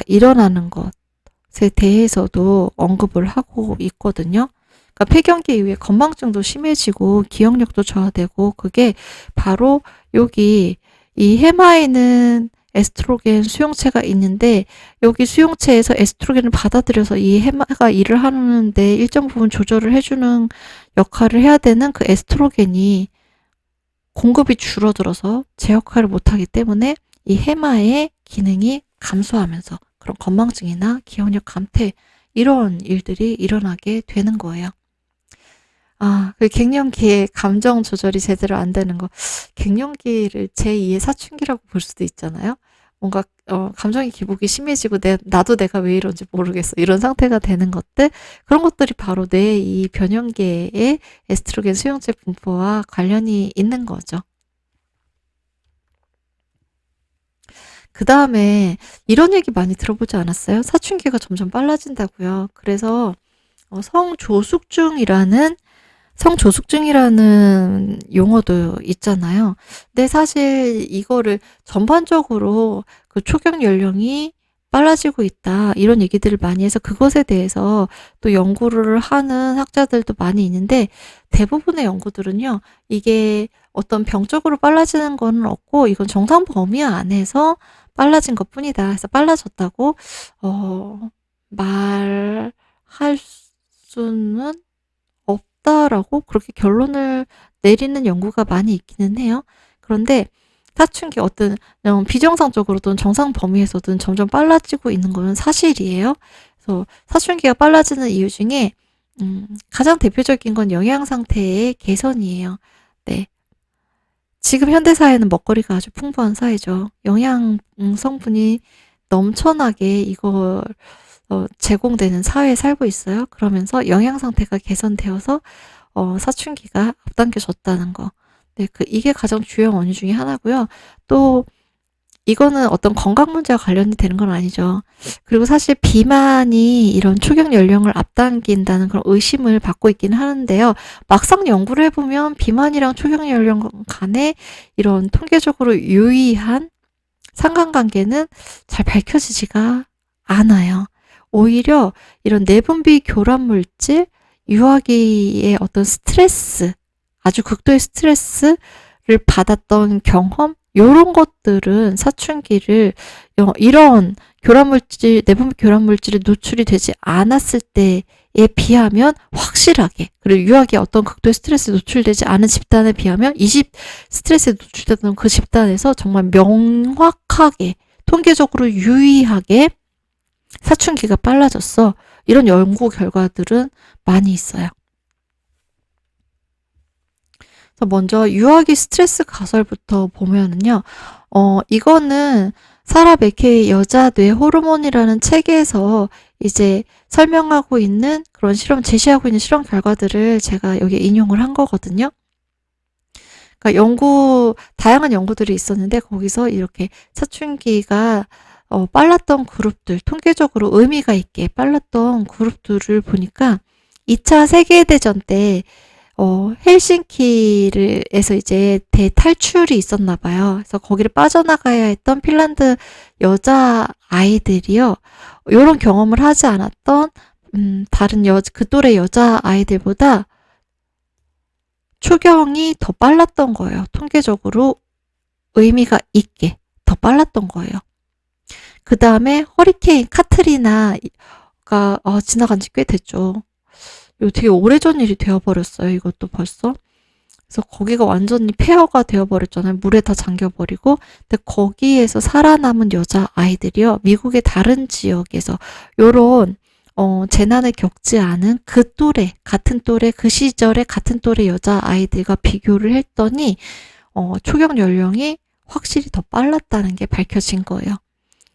일어나는 것에 대해서도 언급을 하고 있거든요. 그러니까 폐경기 이후에 건망증도 심해지고 기억력도 저하되고 그게 바로 여기 이 해마에는 에스트로겐 수용체가 있는데 여기 수용체에서 에스트로겐을 받아들여서 이 해마가 일을 하는데 일정 부분 조절을 해주는 역할을 해야 되는 그 에스트로겐이 공급이 줄어들어서 제 역할을 못하기 때문에 이 해마의 기능이 감소하면서 그런 건망증이나 기억력 감퇴 이런 일들이 일어나게 되는 거예요. 그 갱년기에 감정 조절이 제대로 안 되는 거. 갱년기를 제2의 사춘기라고 볼 수도 있잖아요. 뭔가 감정의 기복이 심해지고 나도 내가 왜 이런지 모르겠어. 이런 상태가 되는 것들, 그런 것들이 바로 내 이 변형계의 에스트로겐 수용체 분포와 관련이 있는 거죠. 그 다음에 이런 얘기 많이 들어보지 않았어요? 사춘기가 점점 빨라진다고요. 그래서 성조숙증이라는 용어도 있잖아요. 근데 사실 이거를 전반적으로 그 초경 연령이 빨라지고 있다, 이런 얘기들을 많이 해서 그것에 대해서 또 연구를 하는 학자들도 많이 있는데, 대부분의 연구들은요, 이게 어떤 병적으로 빨라지는 건 없고 이건 정상 범위 안에서 빨라진 것뿐이다. 그래서 빨라졌다고 말할 수는 없다라고 그렇게 결론을 내리는 연구가 많이 있기는 해요. 그런데 사춘기 어떤 비정상적으로든 정상 범위에서든 점점 빨라지고 있는 것은 사실이에요. 그래서 사춘기가 빨라지는 이유 중에 가장 대표적인 건 영양 상태의 개선이에요. 네. 지금 현대사회는 먹거리가 아주 풍부한 사회죠. 영양 성분이 넘쳐나게 이걸 제공되는 사회에 살고 있어요. 그러면서 영양 상태가 개선되어서 사춘기가 앞당겨졌다는 거. 네, 이게 가장 주요 원인 중에 하나고요. 또 이거는 어떤 건강 문제와 관련이 되는 건 아니죠. 그리고 사실 비만이 이런 초경 연령을 앞당긴다는 그런 의심을 받고 있기는 하는데요. 막상 연구를 해보면 비만이랑 초경 연령 간에 이런 통계적으로 유의한 상관관계는 잘 밝혀지지가 않아요. 오히려 이런 내분비 교란 물질, 유아기의 어떤 스트레스, 아주 극도의 스트레스를 받았던 경험, 요런 것들은 사춘기를 이런 교란물질, 내분비 교란물질에 노출이 되지 않았을 때에 비하면 확실하게, 그리고 유아기에 어떤 극도의 스트레스에 노출되지 않은 집단에 비하면 스트레스에 노출됐던 그 집단에서 정말 명확하게, 통계적으로 유의하게 사춘기가 빨라졌어. 이런 연구 결과들은 많이 있어요. 그래서 먼저 유아기 스트레스 가설부터 보면은요, 이거는 사라 맥케이 여자 뇌 호르몬이라는 책에서 이제 설명하고 있는 그런 제시하고 있는 실험 결과들을 제가 여기 인용을 한 거거든요. 그러니까 다양한 연구들이 있었는데, 거기서 이렇게 사춘기가 빨랐던 그룹들, 통계적으로 의미가 있게 빨랐던 그룹들을 보니까 2차 세계대전 때 헬싱키에서 이제 대탈출이 있었나 봐요. 그래서 거기를 빠져나가야 했던 핀란드 여자 아이들이요, 이런 경험을 하지 않았던 다른 그 또래 여자 아이들보다 초경이 더 빨랐던 거예요. 통계적으로 의미가 있게 더 빨랐던 거예요. 그 다음에 허리케인 카트리나가 지나간 지 꽤 됐죠. 이거 되게 오래전 일이 되어버렸어요. 이것도 벌써. 그래서 거기가 완전히 폐허가 되어버렸잖아요. 물에 다 잠겨버리고. 근데 거기에서 살아남은 여자 아이들이요, 미국의 다른 지역에서 요런 재난을 겪지 않은 그 또래, 같은 또래, 그 시절에 같은 또래 여자 아이들과 비교를 했더니 초경 연령이 확실히 더 빨랐다는 게 밝혀진 거예요.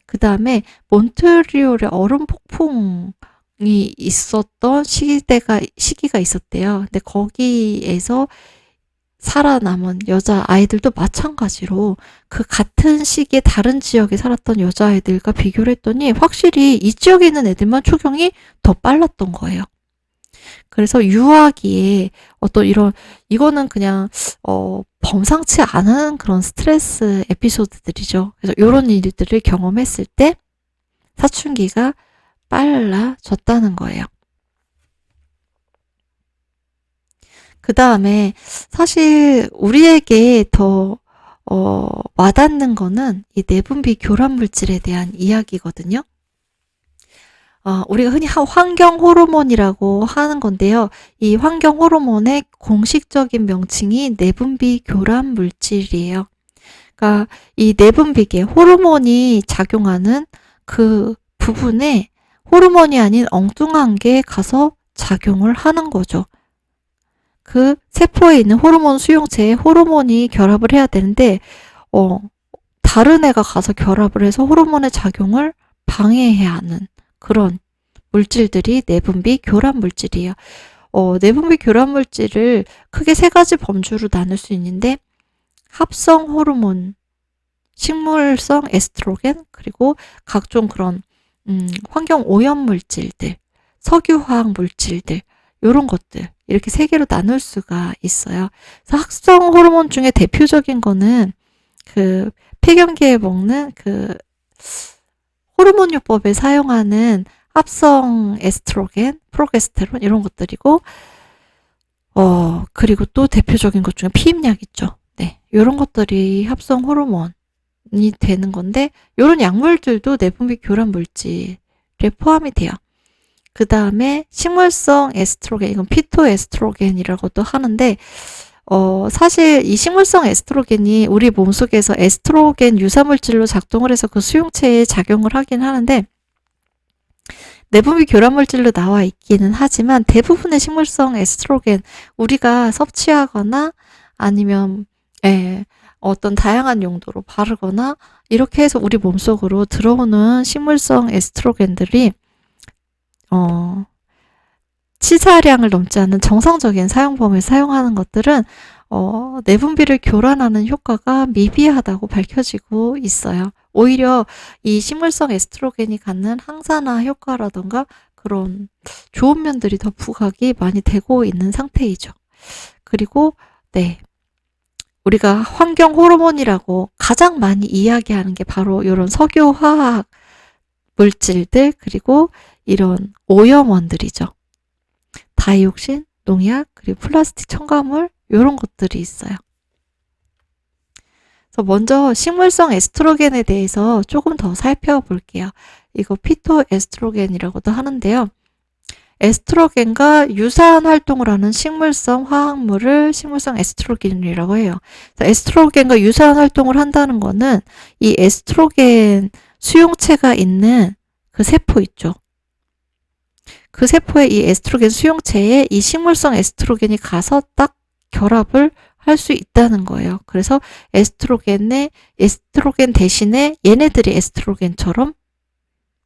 그 다음에 몬트리올에 얼음 폭풍이 있었던 시기가 있었대요. 근데 거기에서 살아남은 여자 아이들도 마찬가지로 그 같은 시기에 다른 지역에 살았던 여자아이들과 비교를 했더니 확실히 이 지역에 있는 애들만 초경이 더 빨랐던 거예요. 그래서 유아기에 이거는 그냥 범상치 않은 그런 스트레스 에피소드들이죠. 그래서 이런 일들을 경험했을 때 사춘기가 빨라졌다는 거예요. 그 다음에 사실 우리에게 더 와닿는 거는 이 내분비 교란 물질에 대한 이야기거든요. 우리가 흔히 환경 호르몬이라고 하는 건데요. 이 환경 호르몬의 공식적인 명칭이 내분비 교란 물질이에요. 그러니까 이 내분비계, 호르몬이 작용하는 그 부분에 호르몬이 아닌 엉뚱한 게 가서 작용을 하는 거죠. 그 세포에 있는 호르몬 수용체에 호르몬이 결합을 해야 되는데 다른 애가 가서 결합을 해서 호르몬의 작용을 방해해야 하는 그런 물질들이 내분비 교란 물질이에요. 내분비 교란 물질을 크게 세 가지 범주로 나눌 수 있는데 합성 호르몬, 식물성 에스트로겐, 그리고 각종 그런 환경 오염 물질들, 석유화학 물질들, 요런 것들 이렇게 세 개로 나눌 수가 있어요. 그래서 합성 호르몬 중에 대표적인 거는 그 폐경기에 먹는 그 호르몬요법에 사용하는 합성 에스트로겐, 프로게스테론 이런 것들이고 그리고 또 대표적인 것 중에 피임약 있죠. 네. 요런 것들이 합성 호르몬이 되는 건데 요런 약물들도 내분비 교란 물질에 포함이 돼요. 그 다음에 식물성 에스트로겐, 이건 피토에스트로겐이라고도 하는데 사실 이 식물성 에스트로겐이 우리 몸속에서 에스트로겐 유사물질로 작동을 해서 그 수용체에 작용을 하긴 하는데 내분비 교란 물질로 나와 있기는 하지만 대부분의 식물성 에스트로겐 우리가 섭취하거나 아니면 어떤 다양한 용도로 바르거나 이렇게 해서 우리 몸속으로 들어오는 식물성 에스트로겐들이 치사량을 넘지 않는 정상적인 사용 범위에 사용하는 것들은 내분비를 교란하는 효과가 미비하다고 밝혀지고 있어요. 오히려 이 식물성 에스트로겐이 갖는 항산화 효과라던가 그런 좋은 면들이 더 부각이 많이 되고 있는 상태이죠. 그리고 우리가 환경 호르몬이라고 가장 많이 이야기하는 게 바로 이런 석유화학 물질들 그리고 이런 오염원들이죠. 다이옥신, 농약, 그리고 플라스틱 첨가물 이런 것들이 있어요. 그래서 먼저 식물성 에스트로겐에 대해서 조금 더 살펴볼게요. 이거 피토에스트로겐이라고도 하는데요. 에스트로겐과 유사한 활동을 하는 식물성 화학물을 식물성 에스트로겐이라고 해요. 그래서 에스트로겐과 유사한 활동을 한다는 거는 이 에스트로겐 수용체가 있는 그 세포 있죠. 그 세포의 이 에스트로겐 수용체에 이 식물성 에스트로겐이 가서 딱 결합을 할 수 있다는 거예요. 그래서 에스트로겐 대신에 얘네들이 에스트로겐처럼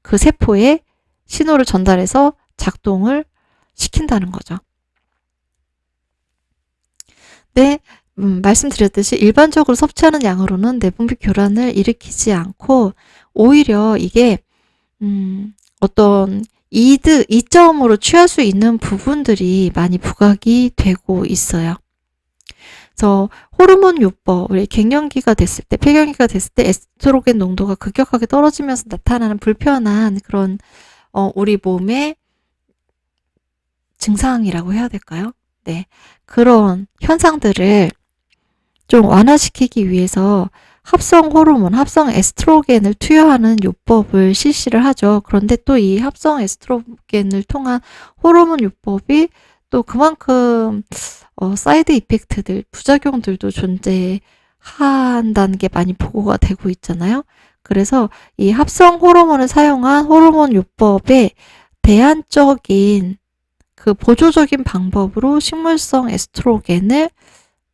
그 세포에 신호를 전달해서 작동을 시킨다는 거죠. 네, 말씀드렸듯이 일반적으로 섭취하는 양으로는 내분비 교란을 일으키지 않고 오히려 이게 어떤 이점으로 취할 수 있는 부분들이 많이 부각이 되고 있어요. 그래서 호르몬 요법, 우리 갱년기가 됐을 때, 폐경기가 됐을 때 에스트로겐 농도가 급격하게 떨어지면서 나타나는 불편한 그런 우리 몸의 증상이라고 해야 될까요? 네, 그런 현상들을 좀 완화시키기 위해서 합성 호르몬, 합성 에스트로겐을 투여하는 요법을 실시를 하죠. 그런데 또 이 합성 에스트로겐을 통한 호르몬 요법이 또 그만큼 사이드 이펙트들, 부작용들도 존재한다는 게 많이 보고가 되고 있잖아요. 그래서 이 합성 호르몬을 사용한 호르몬 요법의 대안적인 그 보조적인 방법으로 식물성 에스트로겐을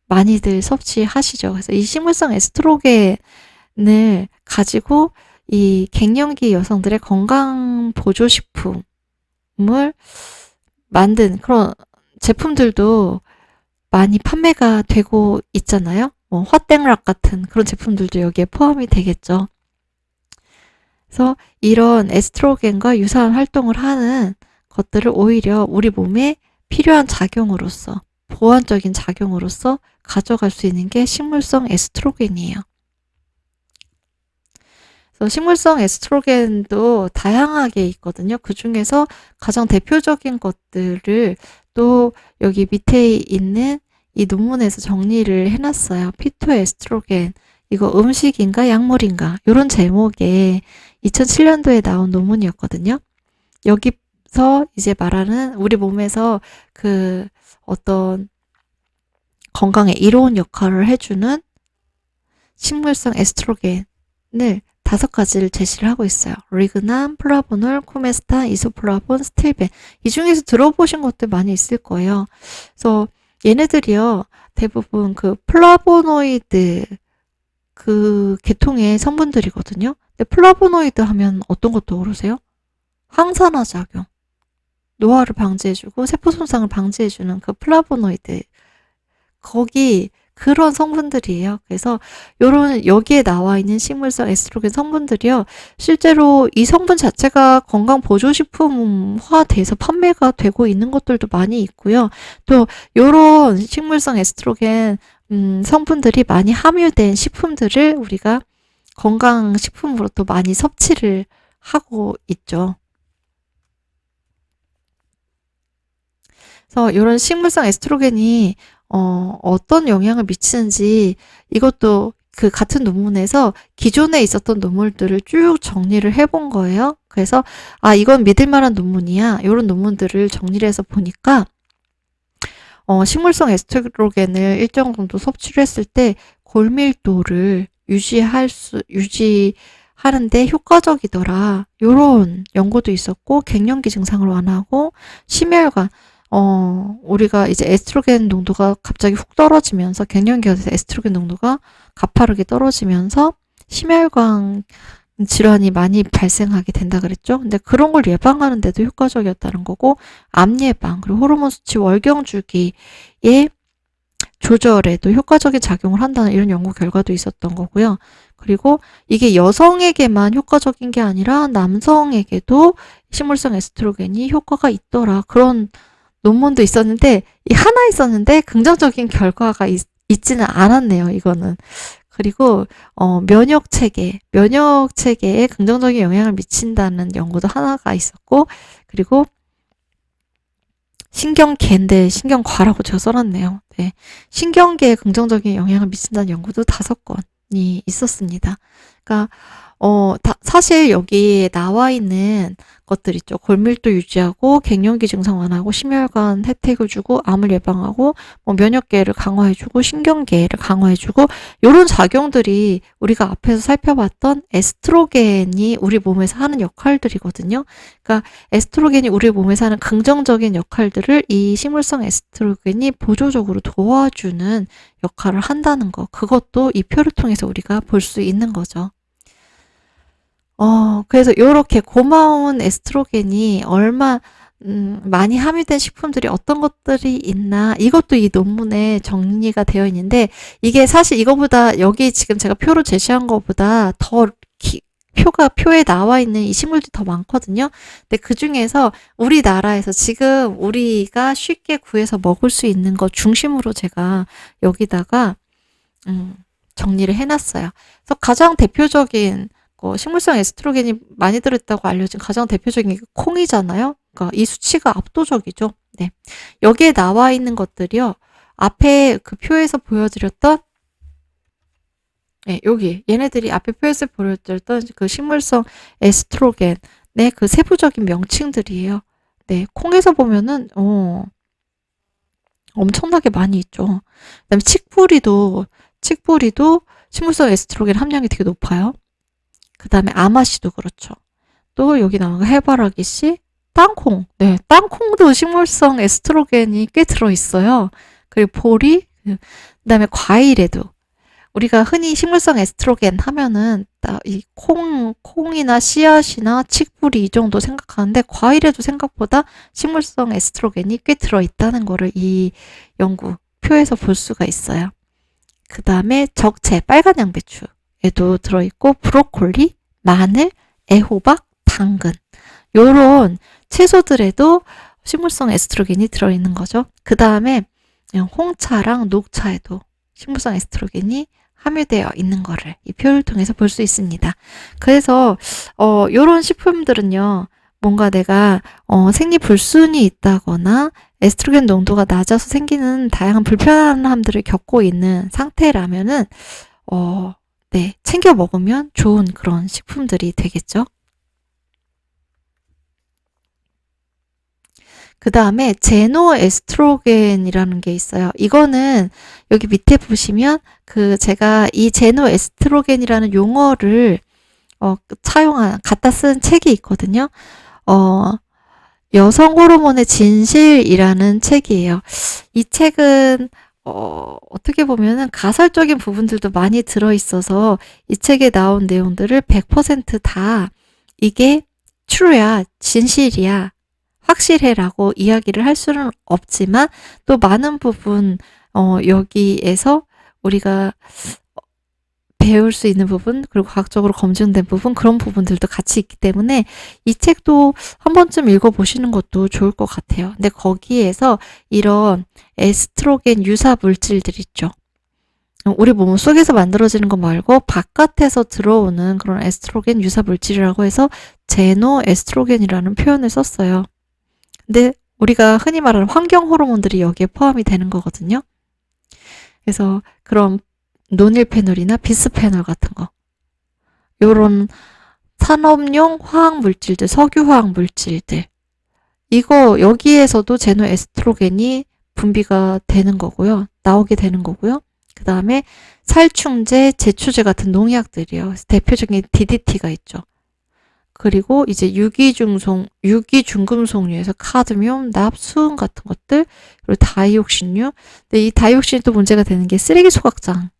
많이들 섭취하시죠. 그래서 이 식물성 에스트로겐을 가지고 이 갱년기 여성들의 건강 보조식품을 만든 그런 제품들도 많이 판매가 되고 있잖아요. 화땡락 같은 그런 제품들도 여기에 포함이 되겠죠. 그래서 이런 에스트로겐과 유사한 활동을 하는 것들을 오히려 우리 몸에 필요한 작용으로서, 보완적인 작용으로서 가져갈 수 있는 게 식물성 에스트로겐이에요. 그래서 식물성 에스트로겐도 다양하게 있거든요. 그 중에서 가장 대표적인 것들을 또 여기 밑에 있는 이 논문에서 정리를 해놨어요. 피토에스트로겐, 이거 음식인가 약물인가 이런 제목의 2007년도에 나온 논문이었거든요. 여기서 이제 말하는 우리 몸에서 그 어떤 건강에 이로운 역할을 해주는 식물성 에스트로겐을 5가지를 제시를 하고 있어요. 리그남, 플라보놀, 쿠메스탄, 이소플라본, 스틸벤. 이 중에서 들어보신 것들 많이 있을 거예요. 그래서 얘네들이요, 대부분 그 플라보노이드라고 그 계통의 성분들이거든요. 근데 플라보노이드 하면 어떤 것 떠오르세요? 항산화 작용, 노화를 방지해주고 세포 손상을 방지해주는 그 플라보노이드, 거기 그런 성분들이에요. 그래서 요런 여기에 나와 있는 식물성 에스트로겐 성분들이요. 실제로 이 성분 자체가 건강 보조식품화 돼서 판매가 되고 있는 것들도 많이 있고요. 또 요런 식물성 에스트로겐 성분들이 많이 함유된 식품들을 우리가 건강식품으로 또 많이 섭취를 하고 있죠. 그래서 이런 식물성 에스트로겐이 어떤 영향을 미치는지 이것도 그 같은 논문에서 기존에 있었던 논문들을 쭉 정리를 해본 거예요. 그래서 이건 믿을 만한 논문이야. 이런 논문들을 정리를 해서 보니까 식물성 에스트로겐을 일정 정도 섭취를 했을 때 골밀도를 유지하는데 효과적이더라. 요런 연구도 있었고, 갱년기 증상을 완화하고, 심혈관, 우리가 이제 에스트로겐 농도가 갑자기 훅 떨어지면서, 갱년기가 돼서 에스트로겐 농도가 가파르게 떨어지면서, 심혈관 질환이 많이 발생하게 된다 그랬죠. 근데 그런 걸 예방하는 데도 효과적이었다는 거고, 암 예방, 그리고 호르몬 수치 월경 주기의 조절에도 효과적인 작용을 한다는 이런 연구 결과도 있었던 거고요. 그리고 이게 여성에게만 효과적인 게 아니라 남성에게도 식물성 에스트로겐이 효과가 있더라. 그런 논문도 있었는데, 하나 있었는데 긍정적인 결과가 있지는 않았네요, 이거는. 그리고 면역 체계에 긍정적인 영향을 미친다는 연구도 하나가 있었고, 그리고 신경계인데 신경과라고 제가 써놨네요. 네. 신경계에 긍정적인 영향을 미친다는 연구도 5건이 있었습니다. 그러니까 사실 여기에 나와 있는 것들 있죠. 골밀도 유지하고 갱년기 증상 완화하고 심혈관 혜택을 주고 암을 예방하고 면역계를 강화해주고 신경계를 강화해주고 이런 작용들이 우리가 앞에서 살펴봤던 에스트로겐이 우리 몸에서 하는 역할들이거든요. 그러니까 에스트로겐이 우리 몸에서 하는 긍정적인 역할들을 이 식물성 에스트로겐이 보조적으로 도와주는 역할을 한다는 거. 그것도 이 표를 통해서 우리가 볼 수 있는 거죠. 그래서 요렇게 고마운 에스트로겐이 많이 함유된 식품들이 어떤 것들이 있나, 이것도 이 논문에 정리가 되어 있는데, 이게 사실 이거보다, 여기 지금 제가 표로 제시한 것보다 더 표에 나와 있는 이 식물들이 더 많거든요. 근데 그 중에서 우리나라에서 지금 우리가 쉽게 구해서 먹을 수 있는 것 중심으로 제가 여기다가, 정리를 해놨어요. 그래서 가장 대표적인 식물성 에스트로겐이 많이 들어있다고 알려진 가장 대표적인 게 콩이잖아요. 그러니까 이 수치가 압도적이죠. 네. 여기에 나와 있는 것들이요. 앞에 그 표에서 보여드렸던, 네, 얘네들이 앞에 표에서 보여드렸던 그 식물성 에스트로겐의 그 세부적인 명칭들이에요. 네, 콩에서 보면은, 엄청나게 많이 있죠. 그다음에 칡뿌리도 식물성 에스트로겐 함량이 되게 높아요. 그 다음에 아마씨도 그렇죠. 또 여기 나오는 해바라기씨, 땅콩. 네, 땅콩도 식물성 에스트로겐이 꽤 들어있어요. 그리고 보리, 그 다음에 과일에도. 우리가 흔히 식물성 에스트로겐 하면은 이 콩이나 씨앗이나 칡뿌리 이 정도 생각하는데, 과일에도 생각보다 식물성 에스트로겐이 꽤 들어있다는 거를 이 연구 표에서 볼 수가 있어요. 그 다음에 적채, 빨간 양배추에도 들어있고, 브로콜리, 마늘, 애호박, 당근, 요런 채소들에도 식물성 에스트로겐이 들어있는 거죠. 그 다음에 홍차랑 녹차에도 식물성 에스트로겐이 함유되어 있는 거를 이 표를 통해서 볼 수 있습니다. 그래서 요런 식품들은요, 뭔가 내가 생리불순이 있다거나 에스트로겐 농도가 낮아서 생기는 다양한 불편함들을 겪고 있는 상태라면은 네, 챙겨 먹으면 좋은 그런 식품들이 되겠죠. 그 다음에 제노에스트로겐이라는 게 있어요. 이거는 여기 밑에 보시면 제가 이 제노에스트로겐이라는 용어를 갖다 쓴 책이 있거든요. 여성 호르몬의 진실이라는 책이에요. 이 책은 어떻게 보면은 가설적인 부분들도 많이 들어있어서 이 책에 나온 내용들을 100%다 이게 true야, 진실이야, 확실해라고 이야기를 할 수는 없지만 또 많은 부분 여기에서 우리가 배울 수 있는 부분 그리고 과학적으로 검증된 부분 그런 부분들도 같이 있기 때문에 이 책도 한 번쯤 읽어보시는 것도 좋을 것 같아요. 근데 거기에서 이런 에스트로겐 유사 물질들 있죠. 우리 몸 속에서 만들어지는 거 말고 바깥에서 들어오는 그런 에스트로겐 유사 물질이라고 해서 제노 에스트로겐이라는 표현을 썼어요. 근데 우리가 흔히 말하는 환경 호르몬들이 여기에 포함이 되는 거거든요. 그래서 그런 노닐페놀이나 비스페놀 같은 거 요런 산업용 화학 물질들, 석유 화학 물질들 이거 여기에서도 제노 에스트로겐이 분비가 되는 거고요. 나오게 되는 거고요. 그 다음에 살충제, 제초제 같은 농약들이요. 대표적인 DDT가 있죠. 그리고 이제 유기중금속류에서 카드뮴, 납, 수은 같은 것들, 그리고 다이옥신류. 근데 이 다이옥신이 또 문제가 되는 게 쓰레기 소각장에서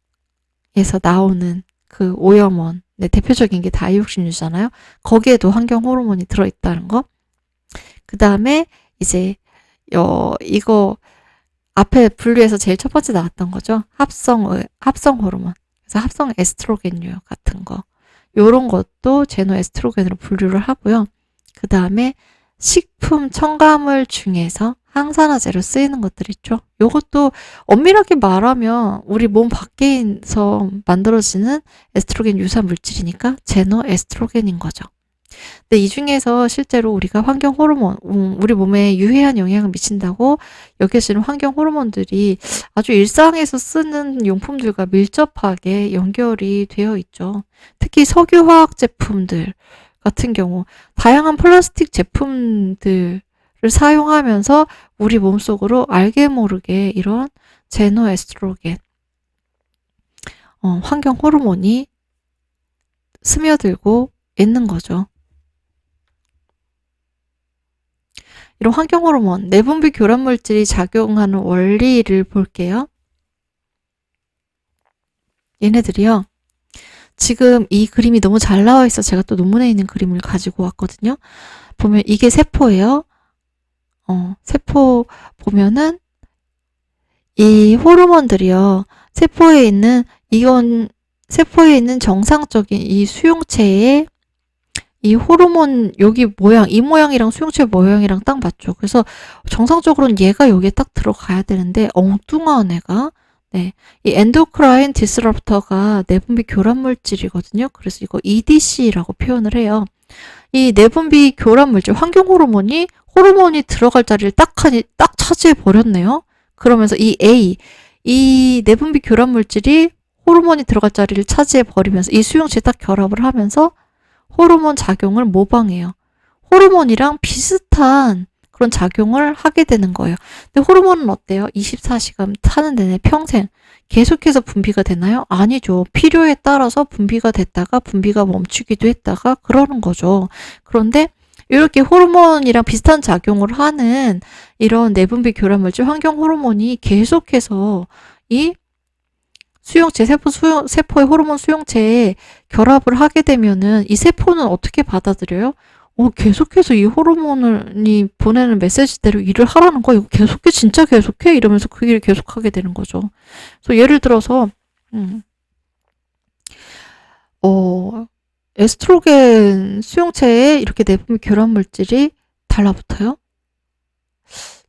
나오는 그 오염원. 네, 대표적인 게 다이옥신류잖아요. 거기에도 환경 호르몬이 들어있다는 거. 그 다음에 이제 이거 앞에 분류해서 제일 첫 번째 나왔던 거죠. 합성 호르몬. 그래서 합성 에스트로겐류 같은 거. 요런 것도 제노 에스트로겐으로 분류를 하고요. 그 다음에 식품 첨가물 중에서 항산화제로 쓰이는 것들 있죠. 요것도 엄밀하게 말하면 우리 몸 밖에서 만들어지는 에스트로겐 유사 물질이니까 제노 에스트로겐인 거죠. 근데 이 중에서 실제로 우리가 환경 호르몬, 우리 몸에 유해한 영향을 미친다고 여겨지는 환경 호르몬들이 아주 일상에서 쓰는 용품들과 밀접하게 연결이 되어 있죠. 특히 석유화학 제품들 같은 경우 다양한 플라스틱 제품들을 사용하면서 우리 몸속으로 알게 모르게 이런 제노에스트로겐 환경 호르몬이 스며들고 있는 거죠. 이런 환경 호르몬, 내분비 교란 물질이 작용하는 원리를 볼게요. 얘네들이요. 지금 이 그림이 너무 잘 나와 있어 제가 또 논문에 있는 그림을 가지고 왔거든요. 보면 이게 세포예요. 세포 보면은 이 호르몬들이요. 세포에 있는 정상적인 이 수용체에 이 호르몬 여기 모양, 이 모양이랑 수용체 모양이랑 딱 맞죠. 그래서 정상적으로는 얘가 여기에 딱 들어가야 되는데 엉뚱한 애가 네, 이 엔도크라인 디스럽터가 내분비 교란 물질이거든요. 그래서 이거 EDC라고 표현을 해요. 이 내분비 교란 물질, 환경 호르몬이 들어갈 자리를 딱 차지해 버렸네요. 그러면서 이 내분비 교란 물질이 호르몬이 들어갈 자리를 차지해 버리면서 이 수용체에 딱 결합을 하면서 호르몬 작용을 모방해요. 호르몬이랑 비슷한 그런 작용을 하게 되는 거예요. 근데 호르몬은 어때요? 24시간 타는 내내 평생 계속해서 분비가 되나요? 아니죠. 필요에 따라서 분비가 됐다가 분비가 멈추기도 했다가 그러는 거죠. 그런데 이렇게 호르몬이랑 비슷한 작용을 하는 이런 내분비 교란물질 환경 호르몬이 계속해서 이 수용체, 세포의 호르몬 수용체에 결합을 하게 되면은 이 세포는 어떻게 받아들여요? 계속해서 이 호르몬이 보내는 메시지대로 일을 하라는 거야. 이거 계속해, 진짜 계속해? 이러면서 그 일을 계속하게 되는 거죠. 그래서 예를 들어서, 에스트로겐 수용체에 이렇게 내분비 교란 물질이 달라붙어요.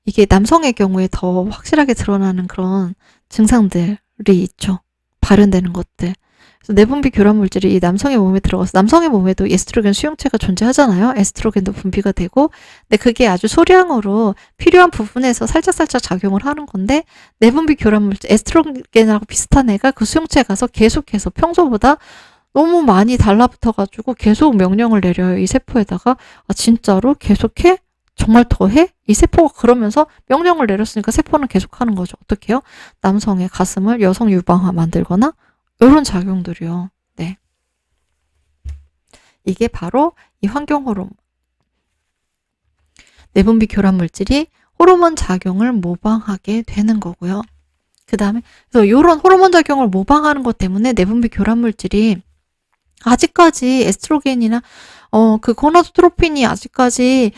이게 남성의 경우에 더 확실하게 드러나는 그런 증상들이 있죠. 발현되는 것들. 그래서 내분비 교란 물질이 이 남성의 몸에 들어가서 남성의 몸에도 에스트로겐 수용체가 존재하잖아요. 에스트로겐도 분비가 되고. 근데 그게 아주 소량으로 필요한 부분에서 살짝살짝 작용을 하는 건데 내분비 교란 물질, 에스트로겐하고 비슷한 애가 그 수용체에 가서 계속해서 평소보다 너무 많이 달라붙어가지고 계속 명령을 내려요. 이 세포에다가 진짜로 계속해? 정말 더 해? 이 세포가 그러면서 명령을 내렸으니까 세포는 계속하는 거죠. 어떻게 해요? 남성의 가슴을 여성 유방화 만들거나 이런 작용들이요. 네. 이게 바로 이 환경 호르몬. 내분비 교란 물질이 호르몬 작용을 모방하게 되는 거고요. 그다음에 그래서 요런 호르몬 작용을 모방하는 것 때문에 내분비 교란 물질이 아직까지 에스트로겐이나 그 고나도트로핀이 아직까지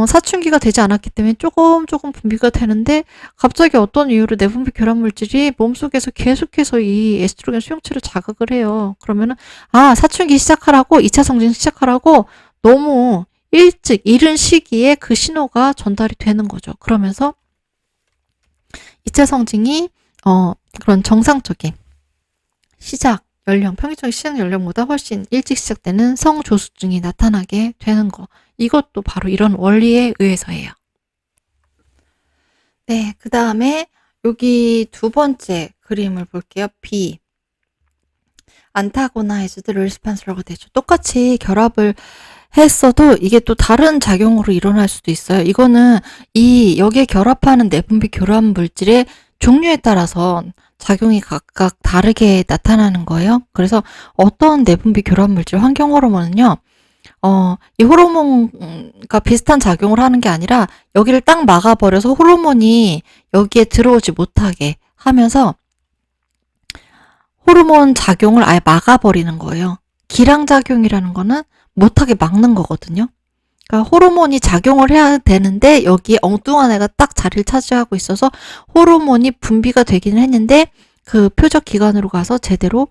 사춘기가 되지 않았기 때문에 조금 분비가 되는데 갑자기 어떤 이유로 내분비 교란 물질이 몸속에서 계속해서 이 에스트로겐 수용체를 자극을 해요. 그러면은 사춘기 시작하라고 2차 성징 시작하라고 너무 일찍 이른 시기에 그 신호가 전달이 되는 거죠. 그러면서 2차 성징이 그런 정상적인 시작 연령, 평균적인 시작 연령보다 훨씬 일찍 시작되는 성조숙증이 나타나게 되는 거. 이것도 바로 이런 원리에 의해서예요. 네, 그 다음에 여기 두 번째 그림을 볼게요. B. 안타고나이즈드 레스판스라고 되죠. 똑같이 결합을 했어도 이게 또 다른 작용으로 일어날 수도 있어요. 이거는 여기에 결합하는 내분비 교란 물질의 종류에 따라서 작용이 각각 다르게 나타나는 거예요. 그래서 어떤 내분비 교란 물질, 환경 호르몬은요, 이 호르몬과 비슷한 작용을 하는 게 아니라 여기를 딱 막아버려서 호르몬이 여기에 들어오지 못하게 하면서 호르몬 작용을 아예 막아버리는 거예요. 기량작용이라는 거는 못하게 막는 거거든요. 그러니까 호르몬이 작용을 해야 되는데 여기에 엉뚱한 애가 딱 자리를 차지하고 있어서 호르몬이 분비가 되기는 했는데 그 표적 기관으로 가서 제대로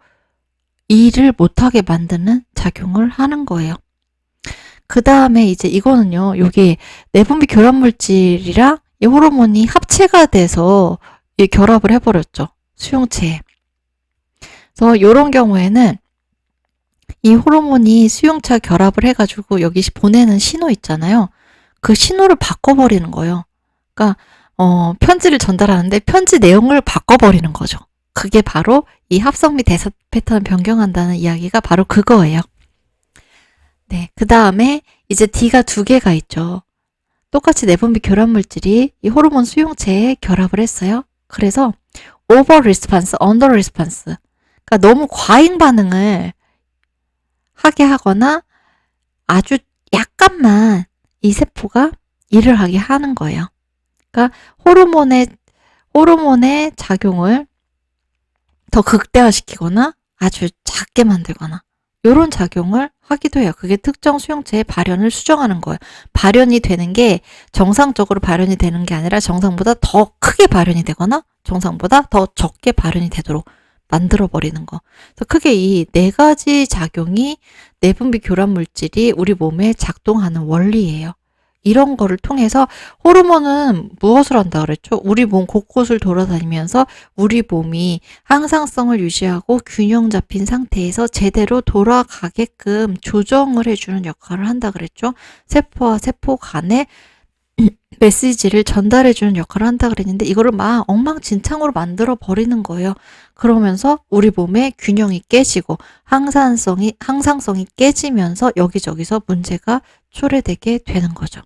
일을 못하게 만드는 작용을 하는 거예요. 그 다음에 이제 이거는요, 여기 내분비 교란 물질이랑 이 호르몬이 합체가 돼서 이 결합을 해버렸죠. 수용체에. 그래서 이런 경우에는 이 호르몬이 수용체와 결합을 해가지고 여기 보내는 신호 있잖아요. 그 신호를 바꿔버리는 거예요. 그러니까 편지를 전달하는데 편지 내용을 바꿔버리는 거죠. 그게 바로 이 합성 및 대사 패턴을 변경한다는 이야기가 바로 그거예요. 네, 그 다음에 이제 D가 두 개가 있죠. 똑같이 내분비 교란 물질이 이 호르몬 수용체에 결합을 했어요. 그래서 오버 리스판스, 언더 리스판스. 그러니까 너무 과잉 반응을 하게 하거나 아주 약간만 이 세포가 일을 하게 하는 거예요. 그러니까 호르몬의 작용을 더 극대화시키거나 아주 작게 만들거나 이런 작용을 하기도 해요. 그게 특정 수용체의 발현을 수정하는 거예요. 발현이 되는 게 정상적으로 발현이 되는 게 아니라 정상보다 더 크게 발현이 되거나 정상보다 더 적게 발현이 되도록 만들어버리는 거. 그래서 크게 이 네 가지 작용이 내분비 교란 물질이 우리 몸에 작동하는 원리예요. 이런 거를 통해서 호르몬은 무엇을 한다 그랬죠? 우리 몸 곳곳을 돌아다니면서 우리 몸이 항상성을 유지하고 균형 잡힌 상태에서 제대로 돌아가게끔 조정을 해주는 역할을 한다 그랬죠? 세포와 세포 간에 메시지를 전달해주는 역할을 한다 그랬는데 이거를 막 엉망진창으로 만들어 버리는 거예요. 그러면서 우리 몸의 균형이 깨지고 항상성이 깨지면서 여기저기서 문제가 초래되게 되는 거죠.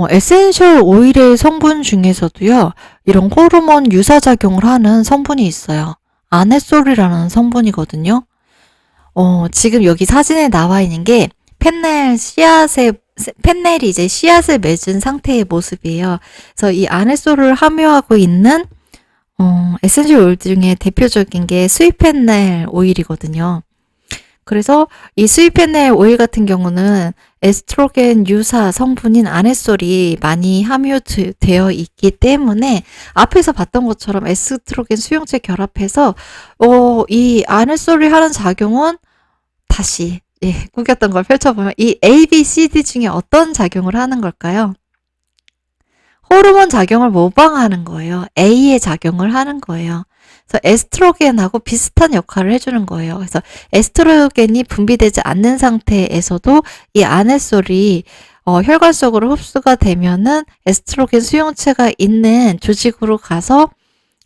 에센셜 오일의 성분 중에서도요, 이런 호르몬 유사작용을 하는 성분이 있어요. 아네솔이라는 성분이거든요. 지금 여기 사진에 나와 있는 게 펜넬이 이제 씨앗을 맺은 상태의 모습이에요. 그래서 이 아네솔을 함유하고 있는 에센셜 오일 중에 대표적인 게 스윗펜넬 오일이거든요. 그래서 이 스윗펜넬 오일 같은 경우는 에스트로겐 유사 성분인 아네솔이 많이 함유되어 있기 때문에 앞에서 봤던 것처럼 에스트로겐 수용체 결합해서 이 아네솔이 하는 작용은 다시 꾸겼던 걸 펼쳐보면 이 A, B, C, D 중에 어떤 작용을 하는 걸까요? 호르몬 작용을 모방하는 거예요. A의 작용을 하는 거예요. 그래서 에스트로겐하고 비슷한 역할을 해주는 거예요. 그래서 에스트로겐이 분비되지 않는 상태에서도 이 아네솔이 혈관 속으로 흡수가 되면은 에스트로겐 수용체가 있는 조직으로 가서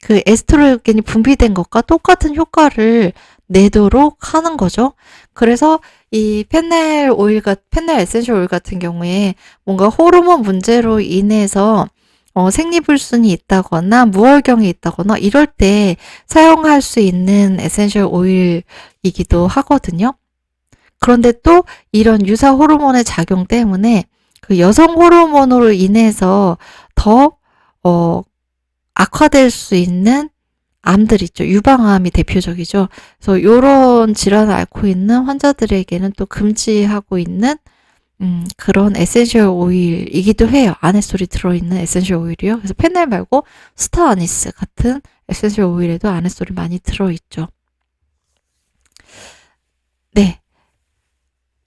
그 에스트로겐이 분비된 것과 똑같은 효과를 내도록 하는 거죠. 그래서 이 펜넬 에센셜 오일 같은 경우에 뭔가 호르몬 문제로 인해서 생리불순이 있다거나 무월경이 있다거나 이럴 때 사용할 수 있는 에센셜 오일이기도 하거든요. 그런데 또 이런 유사 호르몬의 작용 때문에 그 여성 호르몬으로 인해서 더 악화될 수 있는 암들 있죠. 유방암이 대표적이죠. 그래서 요런 질환을 앓고 있는 환자들에게는 또 금지하고 있는 그런 에센셜 오일이기도 해요. 아네솔이 들어있는 에센셜 오일이요. 그래서 페넬 말고 스타 아니스 같은 에센셜 오일에도 아네솔이 많이 들어있죠. 네.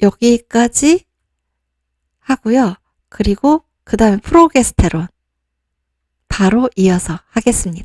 여기까지 하고요. 그리고 그 다음에 프로게스테론 바로 이어서 하겠습니다.